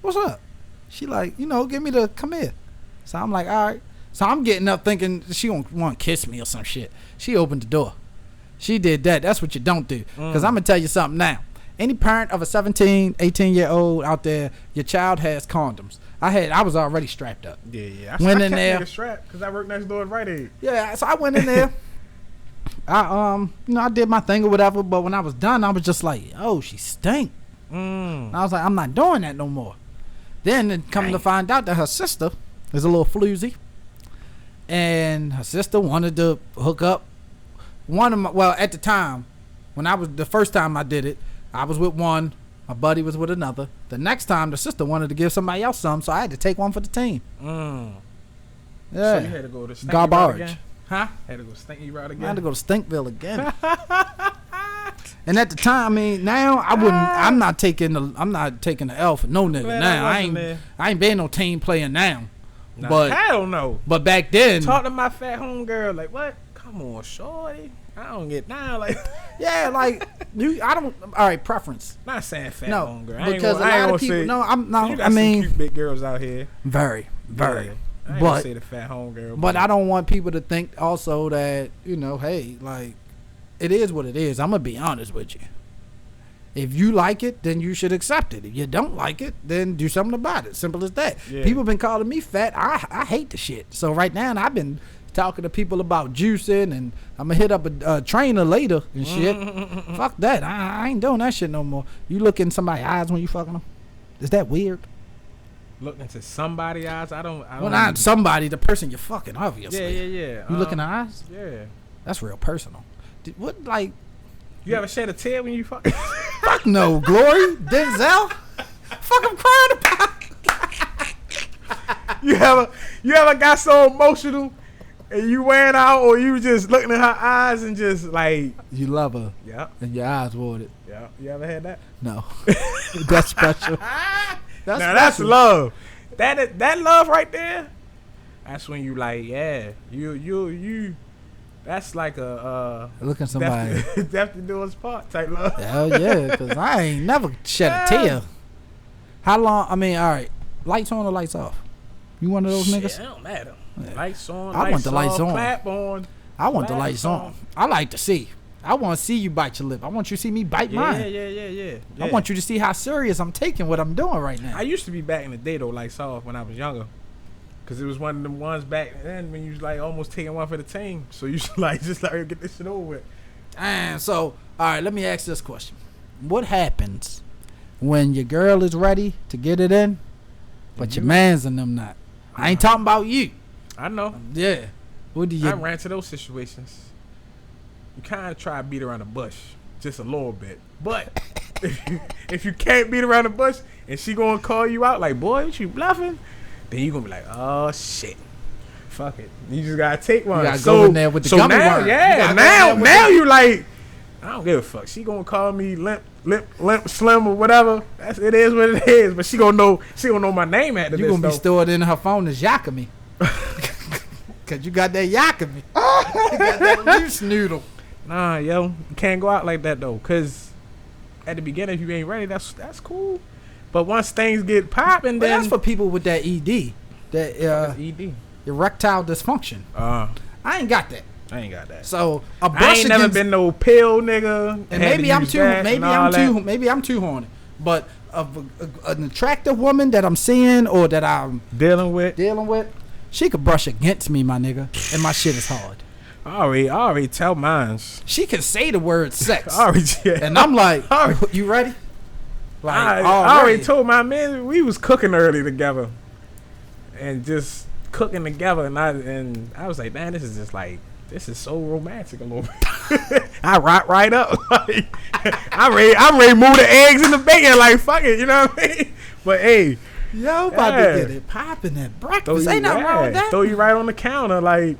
what's up? She give me come here. So I'm like, all right. So I'm getting up thinking she want to kiss me or some shit. She opened the door. She did that. That's what you don't do. Because I'm going to tell you something now. Any parent of a 17, 18-year-old out there, your child has condoms. I was already strapped up. Yeah. Went in there. Strapped because I work next door at Rite Aid. Yeah, so I went in there. I did my thing or whatever. But when I was done, I was just like, oh, she stink. And I was like, I'm not doing that no more. Then come to find out that her sister is a little floozy. And her sister wanted to hook up. At the time, the first time I did it, I was with one, my buddy was with another. The next time, the sister wanted to give somebody else some, so I had to take one for the team. Yeah. So you had to go to Stinky Garbage. Route again? Huh? Had to go Stinky Route again? I had to go to Stinkville again. And at the time, I mean, now I'm not taking the L for no nigga. Now I ain't been no team player now. Nah, but hell no. But back then, talk to my fat homegirl like, what? Come on, shorty. I don't get down yeah, I don't. All right, preference. Not saying fat homegirl. Because a lot of people. No, I'm not. You got some cute big girls out here. Very. Yeah. I ain't gonna say the fat homegirl. But I don't want people to think also that hey, it is what it is. I'm gonna be honest with you. If you like it, then you should accept it. If you don't like it, then do something about it. Simple as that. Yeah. People been calling me fat. I hate the shit. So right now, I've been talking to people about juicing, and I'm going to hit up a trainer later and shit. Fuck that. I ain't doing that shit no more. You look in somebody's eyes when you fucking them? Is that weird? Look into somebody's eyes? I don't. Well, not somebody, the person you're fucking, obviously. Yeah. You look in the eyes? Yeah. That's real personal. You ever shed a tear when you fuck? Fuck no, Glory, Denzel. Fuck, I'm crying about. You ever got so emotional and you went out, or you just looking in her eyes and just you love her. Yeah. And your eyes watered. Yeah. You ever had that? No. That's special. That's love. That love right there. That's when you you. That's like a look at somebody. Death to do us part type love. Hell yeah, because I ain't never shed a tear. How long? I mean, all right. Lights on or lights off? You one of those Shit, niggas? It don't matter. Yeah. Lights on. I want the lights on. Clap on. I want the lights on. I like to see. I want to see you bite your lip. I want you to see me bite mine. Yeah. I want you to see how serious I'm taking what I'm doing right now. I used to be back in the day though, lights off when I was younger. Cause it was one of them ones back then when you was like almost taking one for the team. So you should like just like get this shit over with. And so, all right, let me ask this question. What happens when your girl is ready to get it in, but your man's and them not? I ain't talking about you. I know. Yeah. What do you? I ran to those situations. You kind of try to beat around the bush just a little bit. But if you can't beat around the bush and she gonna call you out like, boy, what you bluffing? Then you gonna be like, oh shit, fuck it. You just gotta take one. You gotta go in there with the gummy now, worm. yeah, now you like, I don't give a fuck. She gonna call me limp, slim or whatever. It is what it is. But she gonna know my name after this. You gonna be though. stored in her phone as Yakami. Cause you got that Yakami. You got that loose noodle. Nah, yo, you can't go out like that though. Cause at the beginning, if you ain't ready, that's cool. But once things get popping, then that's for people with that ED, that ED, erectile dysfunction. I ain't got that. I ain't got that. So a brush I ain't never been no pill nigga. And maybe I'm too horny. But an attractive woman that I'm seeing or that I'm dealing with, she could brush against me, my nigga, and my shit is hard. I already tell mines. She can say the word sex, yeah. And I'm like, you ready? Like, I already told my man we was cooking early together, and just cooking together, and I was like, man, this is so romantic a little bit. I rock right up, like, I'm ready to move the eggs in the bacon, like fuck it, you know what I mean? But hey, yo, about to get it popping at breakfast. Ain't nothing wrong with that. Throw you right on the counter, like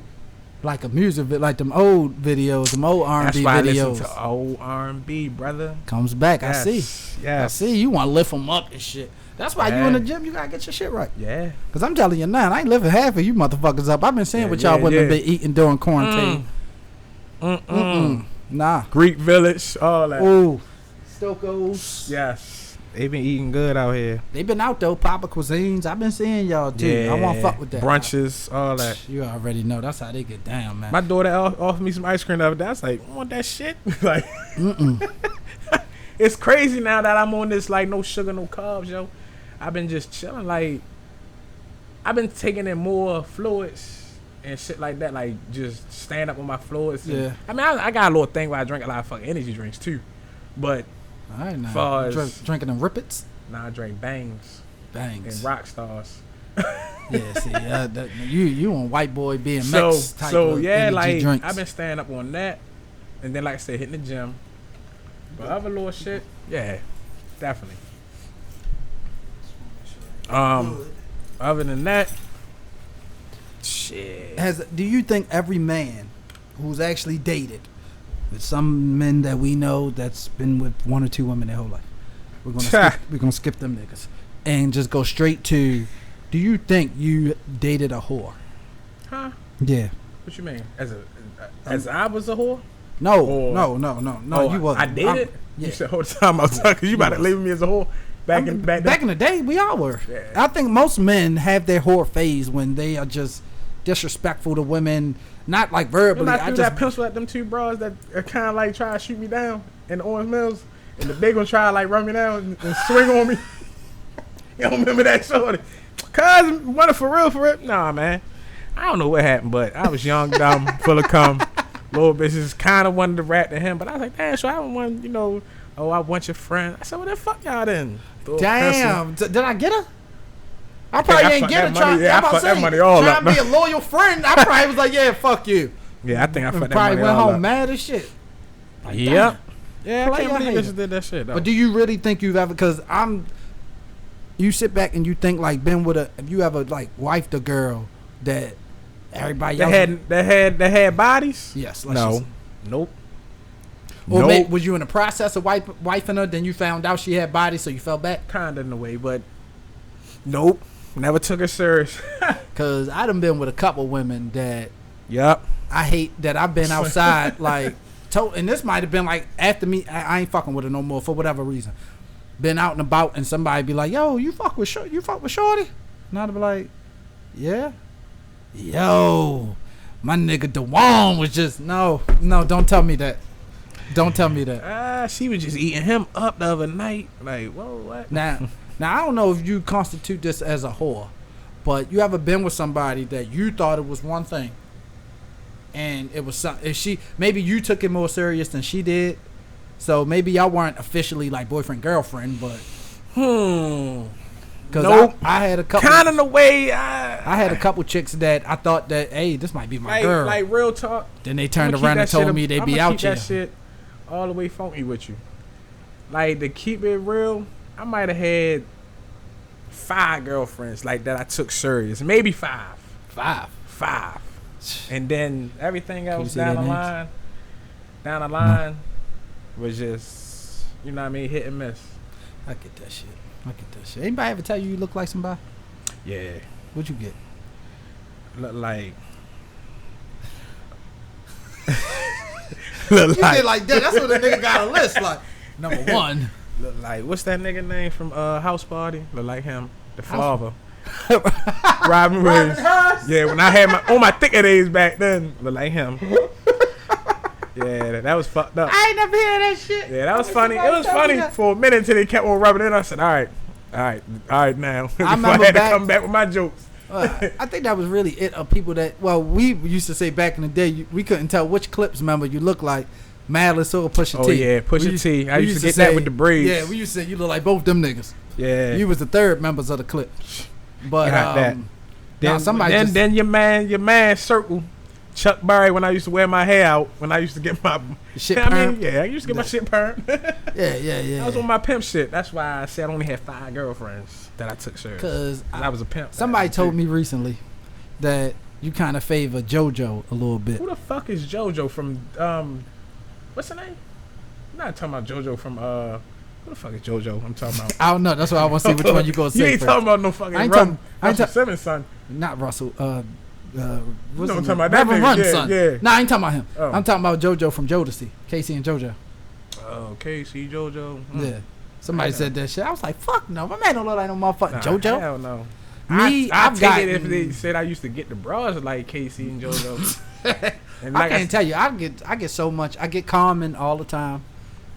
a music bit, like them old videos, them old R&B videos. I listen to old R&B, brother. Comes back, yes. I see. Yeah, I see. You want to lift them up and shit. That's why you in the gym, you gotta get your shit right. Yeah. Cause I'm telling you now, I ain't lifting half of you motherfuckers up. I've been seeing what y'all women been eating during quarantine. Nah. Greek Village, all that. Ooh. Stokos. Yes. They been eating good out here. They been out though, Papa Cuisines. I've been seeing y'all too. Yeah. I won't fuck with that. Brunches, all that. You already know. That's how they get down, man. My daughter offered me some ice cream the other day. I was like, you want that shit? Like, it's crazy now that I'm on this like no sugar, no carbs, yo. I've been just chilling. Like, I've been taking in more fluids and shit like that. Like, just stand up with my fluids. Yeah. I mean, I got a little thing where I drink a lot of fucking energy drinks too, but. All right, now. Drinking them Rippets? Nah, I drink Bangs. And Rock Stars. Yeah, see, you on white boy BMX type of energy drinks. I've been staying up on that, and then like I said, hitting the gym. But other little shit, yeah, definitely. Other than that, shit. Do you think every man who's actually dated? There's some men that we know that's been with one or two women their whole life. We're gonna skip them niggas and just go straight to. Do you think you dated a whore? Huh? Yeah. What you mean? As I was a whore? No. Oh, you wasn't. I dated. Yeah. You said whole time I was talking because you about to label me as a whore. Back in the day, we all were. Yeah. I think most men have their whore phase when they are just disrespectful to women. Not like verbally. When I threw that pencil at them two bros that are kind of like trying to shoot me down in the Orange Mills, and the big one try to like run me down and swing on me. You don't remember that shorty? Cuz, wanted for real? Nah, man. I don't know what happened, but I was young, dumb, full of cum. Little bitches kind of wanted to rap to him, but I was like, damn, so I don't want, I want your friend. I said, well, then fuck y'all then. Damn. Did I get her? I probably ain't get her trying to be a loyal friend. I probably was like, yeah, fuck you. Yeah, I think I fucked that probably money went all home up. mad as shit. Like, yep. Yeah, I Play can't believe your bitches did that shit, though. But do you really think you've ever, because you sit back and you think like been with if you ever like wifed a girl that everybody else that had bodies? Yes. No. Nope. Or was you in the process of wifing her, then you found out she had bodies, so you felt bad? Kinda in a way, but nope. Never took her serious. Cause I done been with a couple women that I hate that I've been outside like and this might have been like after me I ain't fucking with her no more for whatever reason. been out and about and somebody be like, yo, you fuck with Shorty? And I'd be like, yeah. Yo, my nigga DeWan was just, no, don't tell me that. Don't tell me that. She was just eating him up the other night. Like, whoa, what? Now, I don't know if you constitute this as a whore, but you ever been with somebody that you thought it was one thing, and it was something. Maybe you took it more serious than she did, so maybe y'all weren't officially like boyfriend girlfriend, but because nope. I had a couple kind of the way I had a couple chicks that I thought that, hey, this might be my girl. Like real talk. Then they turned around and told me they be out here. That shit all the way funky with you. Like, to keep it real, I might have had 5 girlfriends like that I took serious. Maybe 5. 5. And then everything else down the line was just, you know what I mean, hit and miss. I get that shit. Anybody ever tell you look like somebody? Yeah. What'd you get? Look like. You did like that. That's what the nigga got a list. Like, number 1. Look like, what's that nigga name from House Party? Look like him. The father. Robin Williams. Yeah, when I had on my thicker days back then, look like him. Yeah, that was fucked up. I ain't never hear that shit. Yeah, that was funny. It was funny for a minute until they kept on rubbing it in. I said, all right now. I had to come back with my jokes. I think that was really it of people that, well, we used to say back in the day, we couldn't tell which clips, remember, you look like Madless or Pusha T. Oh, yeah, Pusha T. I used to get that with the braids. Yeah, we used to say, you look like both them niggas. Yeah. You was the third members of the clip. But, that. Then your man Circle, Chuck Berry, when I used to wear my hair out, when I used to get my shit perm. I used to get my shit perm. Yeah. I was on my pimp shit. That's why I said I only had 5 girlfriends that I took serious. Because I was a pimp. Somebody told me recently that you kind of favor JoJo a little bit. Who the fuck is JoJo from, what's her name? I'm not talking about JoJo from, who the fuck is JoJo? I'm talking about. I don't know. That's why I want to see which one you gonna say. You ain't talking about no fucking Russell Simmons son. Not Russell. I'm talking about that nigga. Son. Yeah. Nah, I ain't talking about him. Oh. I'm talking about JoJo from Jodeci. Casey and JoJo. Oh, Casey, JoJo. Yeah. Somebody said that shit. I was like, fuck no. My man don't look like no motherfucking JoJo. Hell no. Me, I take it if they said I used to get the bras like Casey and JoJo. And I can't tell you. I get so much. I get Common all the time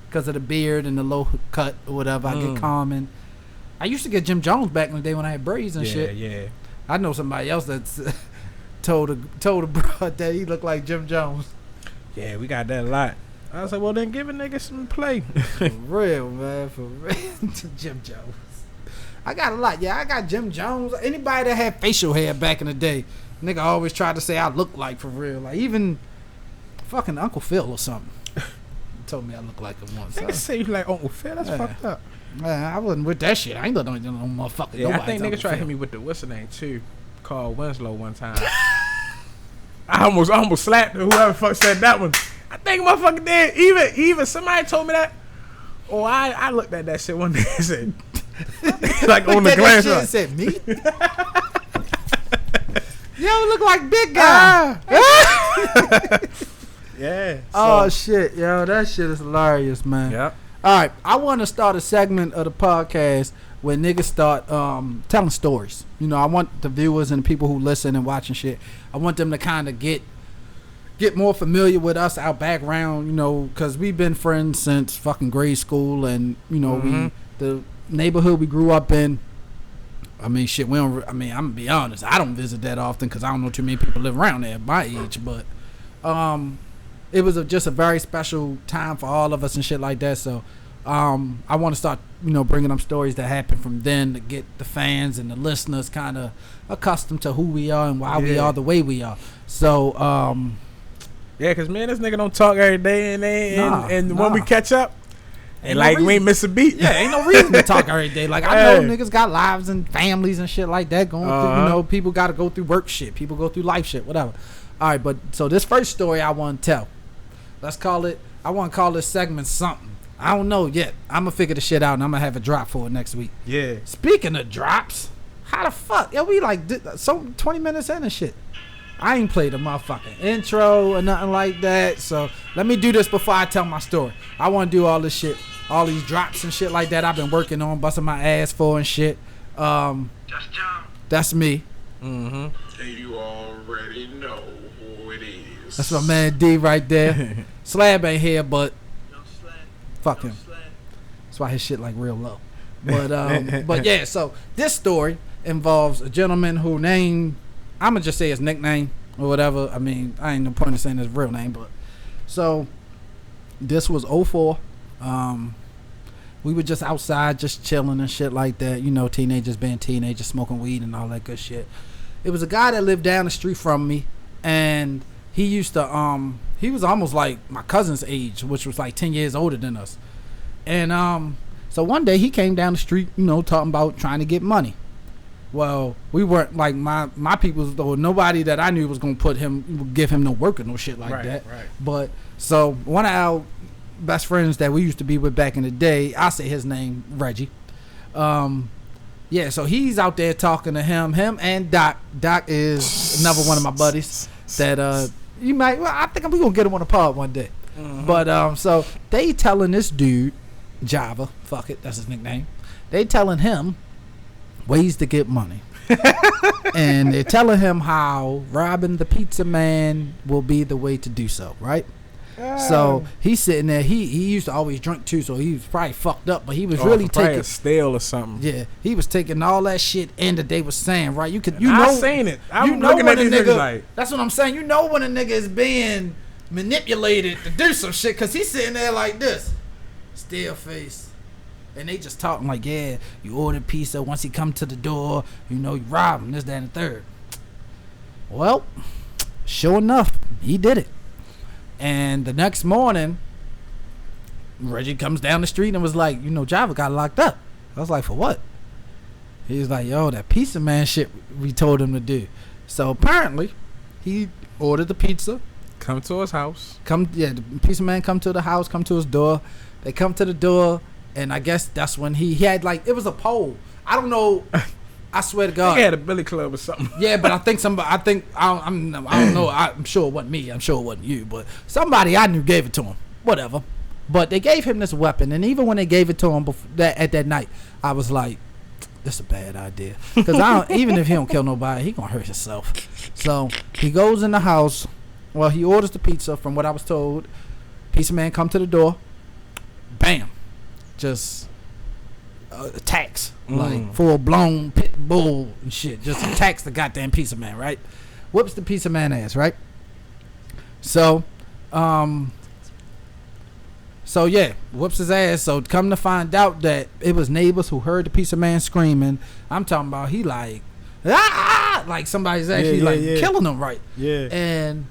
because of the beard and the low cut or whatever. I get Common. I used to get Jim Jones back in the day when I had braids and shit. Yeah. I know somebody else that's told a bro that he looked like Jim Jones. Yeah, we got that a lot. I was like, well, then give a nigga some play. For real, man. For real. Jim Jones. I got a lot. Yeah, I got Jim Jones. Anybody that had facial hair back in the day, nigga always tried to say I look like for real. Like even fucking Uncle Phil or something. Told me I look like him once. Niggas say you like Uncle Phil. That's fucked up. Man, I wasn't with that shit. I ain't looking no motherfucker. Yeah, I think niggas tried to hit me with the what's the name too. Called Winslow one time. I almost slapped whoever the fuck said that one. I think motherfucker did. Even somebody told me that. Oh, I looked at that shit one day and said, like on the glance. Shit said me. You don't look like big guy. Yeah. Oh shit, yo, that shit is hilarious, man. Yep. All right, I want to start a segment of the podcast where niggas start telling stories. You know, I want the viewers and the people who listen and watching shit, I want them to kind of get more familiar with us, our background, you know, because we've been friends since fucking grade school, and you know, the neighborhood we grew up in. I mean, shit, I'm gonna be honest, I don't visit that often because I don't know too many people live around there at my age, but it was just a very special time for all of us and shit like that. So I want to start, you know, bringing up stories that happened from then to get the fans and the listeners kind of accustomed to who we are and why we are the way we are. So yeah, because me and this nigga don't talk every day, and when we catch up, and like we ain't miss a beat. Yeah, ain't no reason to talk every day. Like I know niggas got lives and families and shit like that going through. You know, people got to go through work shit. People go through life shit, whatever. All right, but so this first story I want to tell. Let's call it. I want to call this segment something. I don't know yet. I'm gonna figure the shit out and I'm gonna have a drop for it next week. Yeah. Speaking of drops, how the fuck? Yeah, we like 20 minutes in and shit. I ain't played a motherfucking intro or nothing like that. So let me do this before I tell my story. I want to do all this shit all these drops and shit like that I've been working on, busting my ass for and shit. That's me. Mm-hmm. And you already know who it is. That's my man D right there. Slab ain't here, but fuck him. That's why his shit like real low. But yeah, so this story involves a gentleman who named, I'ma just say his nickname or whatever. I mean, I ain't no point in saying his real name, but so this was 04. We were just outside, just chilling and shit like that. You know, teenagers being teenagers, smoking weed and all that good shit. It was a guy that lived down the street from me, and he used to, he was almost like my cousin's age, which was like 10 years older than us. And so one day he came down the street, you know, talking about trying to get money. Well, we weren't like my people, or nobody that I knew was gonna give him no work or no shit like that. Right. But so one of our best friends that we used to be with back in the day, I say his name, Reggie. Yeah, so he's out there talking to him and Doc. Doc is another one of my buddies that you might. Well, I think we're gonna get him on the pod one day. Mm-hmm. But so they telling this dude, Java, fuck it, that's his nickname. They telling him ways to get money. And they're telling him how robbing the pizza man will be the way to do so, right? So he's sitting there. He used to always drink too, so he was probably fucked up. But he was really taking stale or something. Yeah, he was taking all that shit in that they was saying, right? I seen it. I'm looking at these niggas like. That's what I'm saying. You know when a nigga is being manipulated to do some shit, cause he's sitting there like this, still face. And they just talking like, yeah, you order pizza. Once he come to the door, you know, you rob him, this, that, and the third. Well, sure enough, he did it. And the next morning, Reggie comes down the street and was like, you know, Java got locked up. I was like, for what? He was like, yo, that pizza man shit we told him to do. So apparently, he ordered the pizza. Come to his house. The pizza man come to the house, come to his door. They come to the door. And I guess that's when he had like, it was a poll. I don't know. I swear to God. He had a billy club or something. Yeah, but I don't know. I'm sure it wasn't me. I'm sure it wasn't you. But somebody I knew gave it to him. Whatever. But they gave him this weapon. And even when they gave it to him at that night, I was like, this is a bad idea. Because even if he don't kill nobody, he going to hurt himself. So he goes in the house. Well, he orders the pizza from what I was told. Pizza man come to the door. Bam. Just attacks, like full blown pit bull and shit. Just attacks the goddamn pizza man, right? Whoops the pizza man ass, right? So yeah, whoops his ass. So come to find out that it was neighbors who heard the pizza man screaming. I'm talking about he like like somebody's actually killing him, right? Yeah. And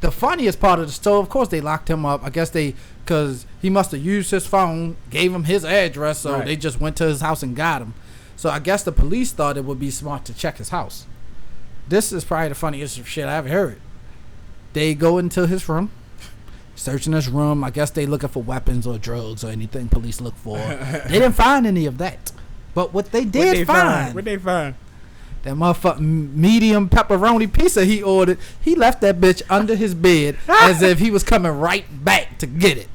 the funniest part of the story, of course, they locked him up. I guess because he must have used his phone, gave him his address, so they just went to his house and got him. So I guess the police thought it would be smart to check his house. This is probably the funniest shit I ever heard. They go into his room, searching his room. I guess they looking for weapons or drugs or anything police look for. They didn't find any of that. But what they did find. What they find? That motherfucking medium pepperoni pizza he ordered, he left that bitch under his bed as if he was coming right back to get it.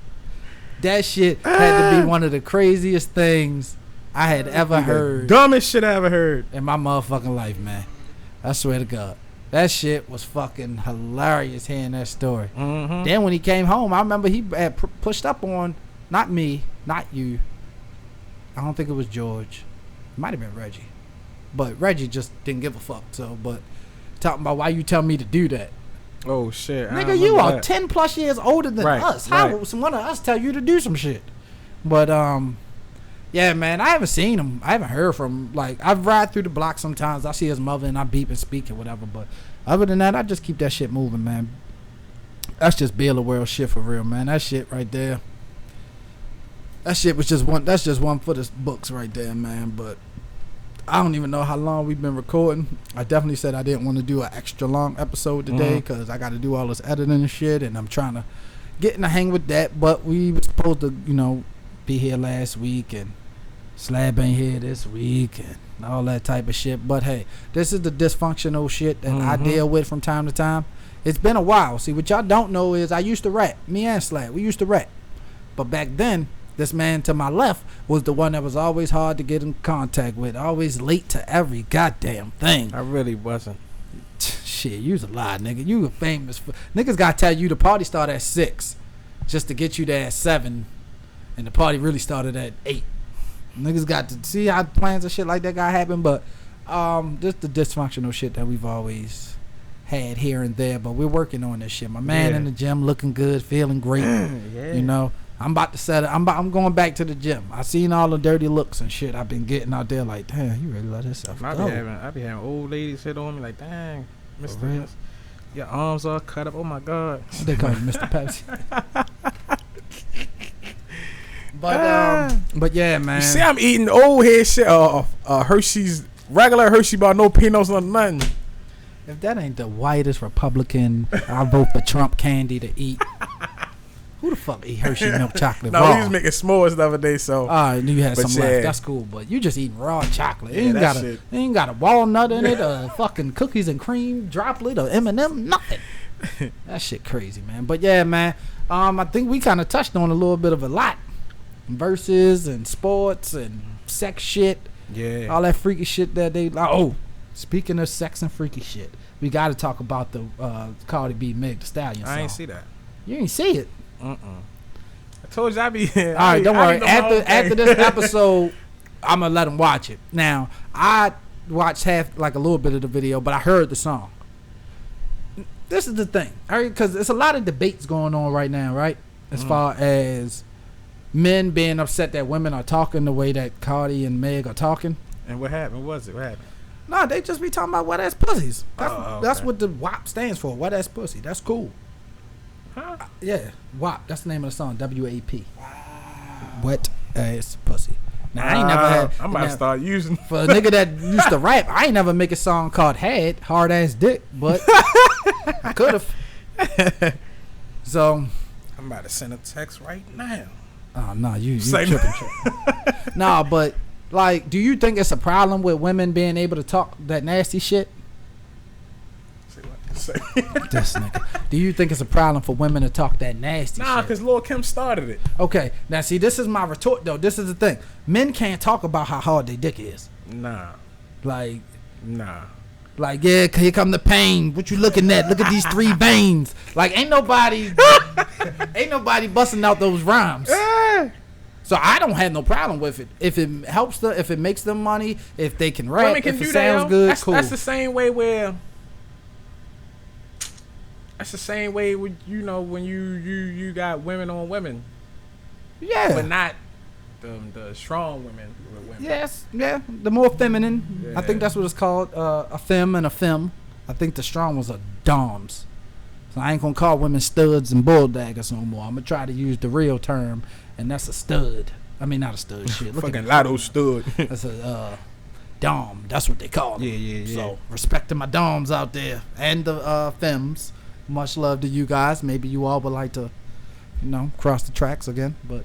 That shit had to be one of the craziest things I had ever heard. Dumbest shit I ever heard. In my motherfucking life, man. I swear to God. That shit was fucking hilarious hearing that story. Mm-hmm. Then when he came home, I remember he had pushed up on, not me, not you. I don't think it was George. It might have been Reggie. But Reggie just didn't give a fuck. So, but talking about why you tell me to do that. Oh shit, nigga, you are 10 plus years older than us. How would one of us tell you to do some shit? But yeah, man, I haven't seen him. I haven't heard from him. Like, I ride through the block sometimes. I see his mother and I beep and speak and whatever. But other than that, I just keep that shit moving, man. That's just Bill of World shit for real, man. That shit right there. That shit was just one. That's just one for the books right there, man. But I don't even know how long we've been recording. I definitely said I didn't want to do an extra long episode today because I got to do all this editing and shit, and I'm trying to get in the hang with that. But we were supposed to, you know, be here last week, and Slab ain't here this week, and all that type of shit. But hey, this is the dysfunctional shit that I deal with from time to time. It's been a while. See, what y'all don't know is I used to rap. Me and Slab, we used to rap. But back then, This man to my left was the one that was always hard to get in contact with, always late to every goddamn thing. I really wasn't. Shit, you was a lie, nigga. You were famous for niggas. Gotta tell you the party started at 6, just to get you there at 7, and the party really started at 8. Niggas got to see how plans and shit like that got happen, but just the dysfunctional shit that we've always had here and there. But we're working on this shit. My man in the gym, looking good, feeling great. You know, I'm about to set it. I'm going back to the gym. I seen all the dirty looks and shit I've been getting out there. Like, damn, you really let yourself go. I be having old ladies hit on me like, dang, Mr. Your arms are cut up. Oh my God. They call you Mr. Pepsi. But yeah, man. You see, I'm eating old head shit. Hershey's regular Hershey bar, no peanuts or nothing. If that ain't the whitest Republican, I vote for Trump candy to eat. Who the fuck eat Hershey milk chocolate raw? No, he was making s'mores the other day, so. You had some left. That's cool, but you just eating raw chocolate. It ain't got a walnut in it, or fucking cookies and cream droplet, or M&M, nothing. That shit crazy, man. But yeah, man. I think we kind of touched on a little bit of a lot. Versus and sports and sex shit. Yeah. All that freaky shit that they like. Oh, speaking of sex and freaky shit, we got to talk about the Cardi B Meg Thee Stallion song. I ain't see that. You ain't see it? I told you I'd be. All right, don't worry. After this episode, I'm gonna let them watch it. Now, I watched a little bit of the video, but I heard the song. This is the thing, because there's a lot of debates going on right now, right? As far as men being upset that women are talking the way that Cardi and Meg are talking. And what happened? What happened? Nah, they just be talking about wet ass pussies. That's what the WAP stands for. Wet ass pussy. That's cool. Huh? Yeah, WAP. That's the name of the song. WAP. Wet ass pussy. Now I ain't never had. I'm about to start using for a nigga that used to rap. I ain't never make a song called "Had Hard Ass Dick," but I could have. So I'm about to send a text right now. Oh no, you tripping. Nah, but like, do you think it's a problem with women being able to talk that nasty shit? Say this nigga. Do you think it's a problem for women to talk that nasty shit? Nah, because Lil' Kim started it. Okay, now see, this is my retort though. This is the thing. Men can't talk about how hard their dick is. Nah. Like, yeah, here come the pain. What you looking at? Look at these 3 veins. Like, ain't nobody busting out those rhymes. So I don't have no problem with it. If it helps them, if it makes them money, if they can rap, if it sounds good, cool. That's the same way where. That's the same way with, you know, when you got women on women. Yeah. But not the strong women with women. Yes, yeah. The more feminine. Yeah. I think that's what it's called. A femme and a femme. I think the strong ones are doms. So I ain't gonna call women studs and bulldaggers no more. I'm gonna try to use the real term, and that's a stud. I mean, not a stud. Shit. Fucking Lotto stud. That's a dom. That's what they call them. Yeah. So respect to my doms out there and the femmes. Much love to you guys. Maybe you all would like to, cross the tracks again, but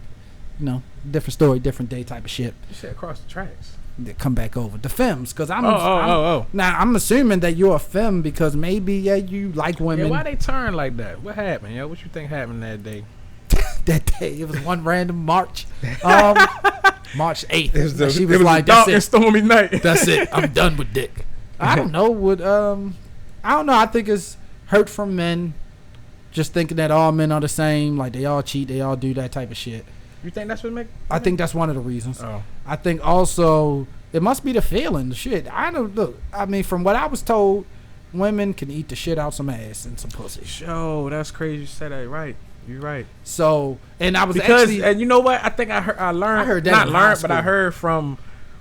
different story, different day type of shit. You said cross the tracks. Come back over the femmes, because Now I'm assuming that you're a femme because maybe you like women. Yeah, why they turn like that? What happened? Yo, what you think happened that day? That day it was one random March, March 8th. She was like, "That's it, stormy night. That's it. I'm done with dick." I don't know. I don't know. I think it's hurt from men, just thinking that all men are the same. Like they all cheat, they all do that type of shit. You think that's what make? I think that's one of the reasons. Oh. I think also it must be the feeling, the shit. I don't look. I mean, from what I was told, women can eat the shit out some ass and some pussy. Yo, that's crazy. You said that right. You're right. So, and I was and you know what? I think I heard that. Not learned, but I heard from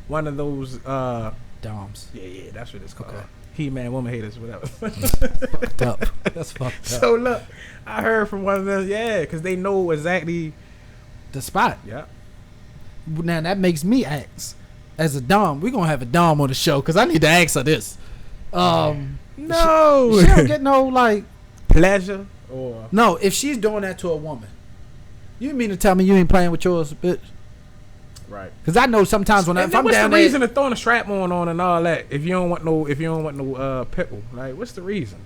one of those doms. Yeah, that's what it's called. Okay. He-Man, woman haters, whatever. Fucked up. That's fucked up. So look, I heard from one of them, because they know exactly the spot. Yeah. Now that makes me ask, as a dom, we're gonna have a dom on the show because I need to ask her this. No, she don't get no like pleasure or no. If she's doing that to a woman, you mean to tell me you ain't playing with yours, bitch? Right. Because I know sometimes if I'm down there, what's the reason of throwing a strap on and all that? If you don't want no pickle, like what's the reason?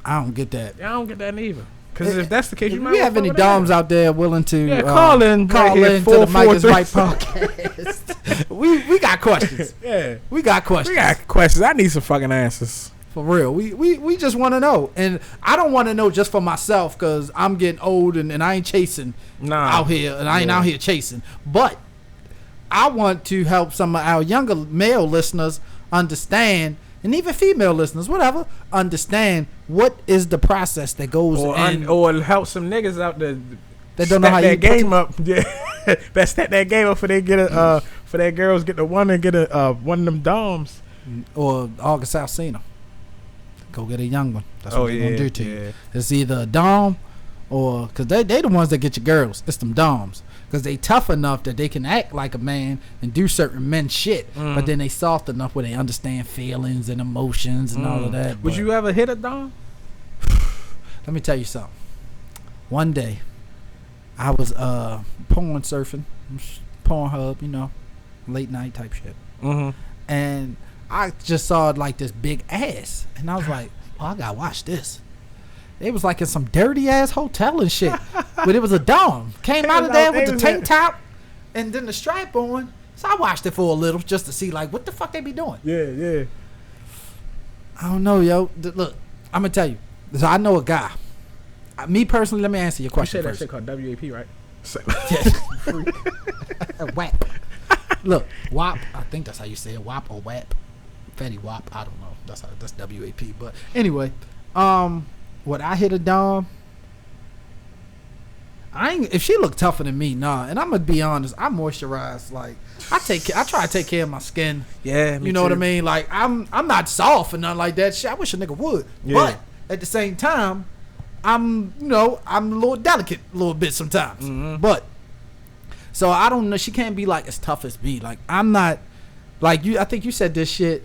I don't get that. Yeah, I don't get that neither. Because if that's the case, you might we have any doms out there willing to call in to the Mike is Right podcast. we got questions. Yeah, we got questions. I need some fucking answers. For real, we just want to know, and I don't want to know just for myself because I'm getting old and I ain't chasing out here, and I ain't out here chasing. But I want to help some of our younger male listeners understand, and even female listeners, whatever, understand what is the process that goes in, or help some niggas out there that don't know how you game up. Yeah, that step that game up for they get a for their girls get the one and get a one of them doms or August Alsina. Go get a young one. That's what they're gonna do to you. It's either a dom or because they the ones that get your girls. It's them doms because they tough enough that they can act like a man and do certain men shit, but then they soft enough where they understand feelings and emotions and all of that. Would you ever hit a dom? Let me tell you something. One day, I was porn surfing, Pornhub, late night type shit, and I just saw like this big ass, and I was like, "Oh, I gotta watch this." It was like in some dirty ass hotel and shit, but it was a dom. Came out of there with the tank top, and then the stripe on. So I watched it for a little just to see like what the fuck they be doing. Yeah. I don't know, yo. Look, I'm gonna tell you. So I know a guy. Me personally, let me answer your question You first. said that shit called WAP, right? WAP. Look, WAP. I think that's how you say it. WAP or WAP. Fetty WAP. I don't know. That's WAP. But anyway, would I hit a dom? If she look tougher than me, nah. And I'm gonna be honest. I moisturize. Like I try to take care of my skin. Yeah, you know what I mean. Like I'm not soft or nothing like that. Shit, I wish a nigga would. Yeah. But at the same time, I'm a little delicate a little bit sometimes. But so I don't know. She can't be like as tough as me. Like I'm not like you. I think you said this shit.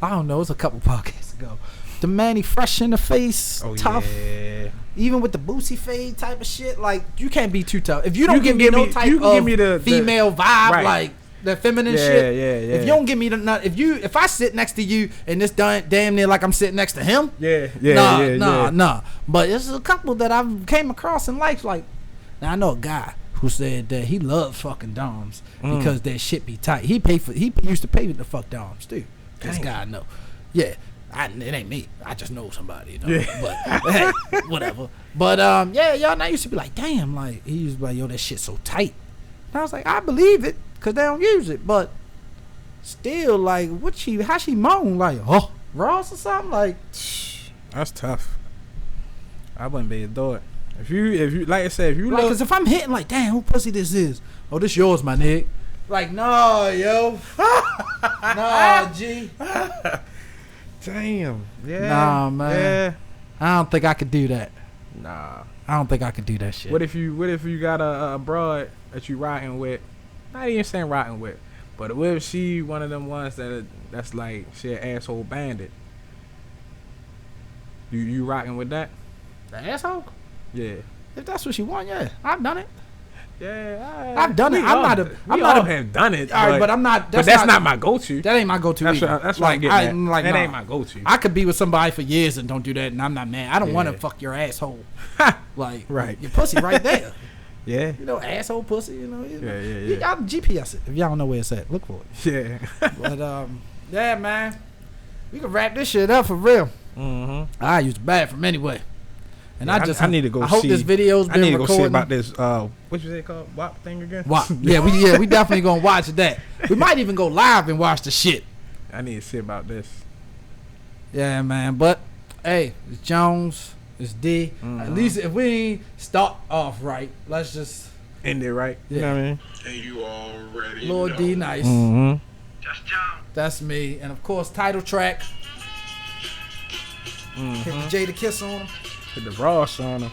I don't know. It was a couple podcasts ago. The Manny fresh in the face, tough. Yeah. Even with the boosie fade type of shit, like you can't be too tough. If you don't give me no type of female vibe, like the feminine shit. Yeah. If you don't give me if I sit next to you and it's damn near like I'm sitting next to him. Nah. But there's a couple that I've came across in life. Like, now I know a guy who said that he loves fucking doms because that shit be tight. He used to pay to fuck doms too. This guy I know. Yeah. It ain't me. I just know somebody, But hey, whatever. But y'all now used to be like, damn, like he used to be like, yo, that shit so tight. And I was like, I believe it, cause they don't use it. But still, like, how she moan like, oh, Ross or something like. That's tough. I wouldn't be able to do it. If you like I said, if you like, cause if I'm hitting like, damn, who pussy this is? Oh, this yours, my nigga. Like, no, yo, nah, G. Damn. Yeah. Nah, man. Yeah. I don't think I could do that. Nah. I don't think I could do that shit. What if you got a broad that you rocking with? Not even saying rocking with, but what if she one of them ones that's like she an asshole bandit? You rocking with that? The asshole? Yeah. If that's what she want, yeah. I've done it. Yeah, I've done it. We all have done it. All right, but I'm not. That's not my go-to. That ain't my go-to. That's what I'm getting at. That ain't my go-to. I could be with somebody for years and don't do that, and I'm not mad. I don't want to fuck your asshole. Like, right, your pussy right there. Yeah. Asshole pussy. Yeah. Y'all GPS it if y'all don't know where it's at. Look for it. Yeah. But yeah, man, we can wrap this shit up for real. I use the bathroom anyway. And I need to go. I hope this video's been recording. I need to go see about this. What you say called WAP thing again? WAP. Yeah, we definitely gonna watch that. We might even go live and watch the shit. I need to see about this. Yeah, man. But hey, it's Jones. It's D. At least if we ain't start off right, let's just end it right. Yeah. You know what I mean? And you already Lord know. D, nice. Just Jones. That's me, and of course, title track. Hit the Jada kiss on him. Put the Ross on him.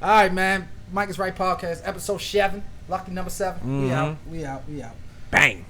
All right, man. Mike is Right podcast, episode 7, lucky number 7. We out. Bang.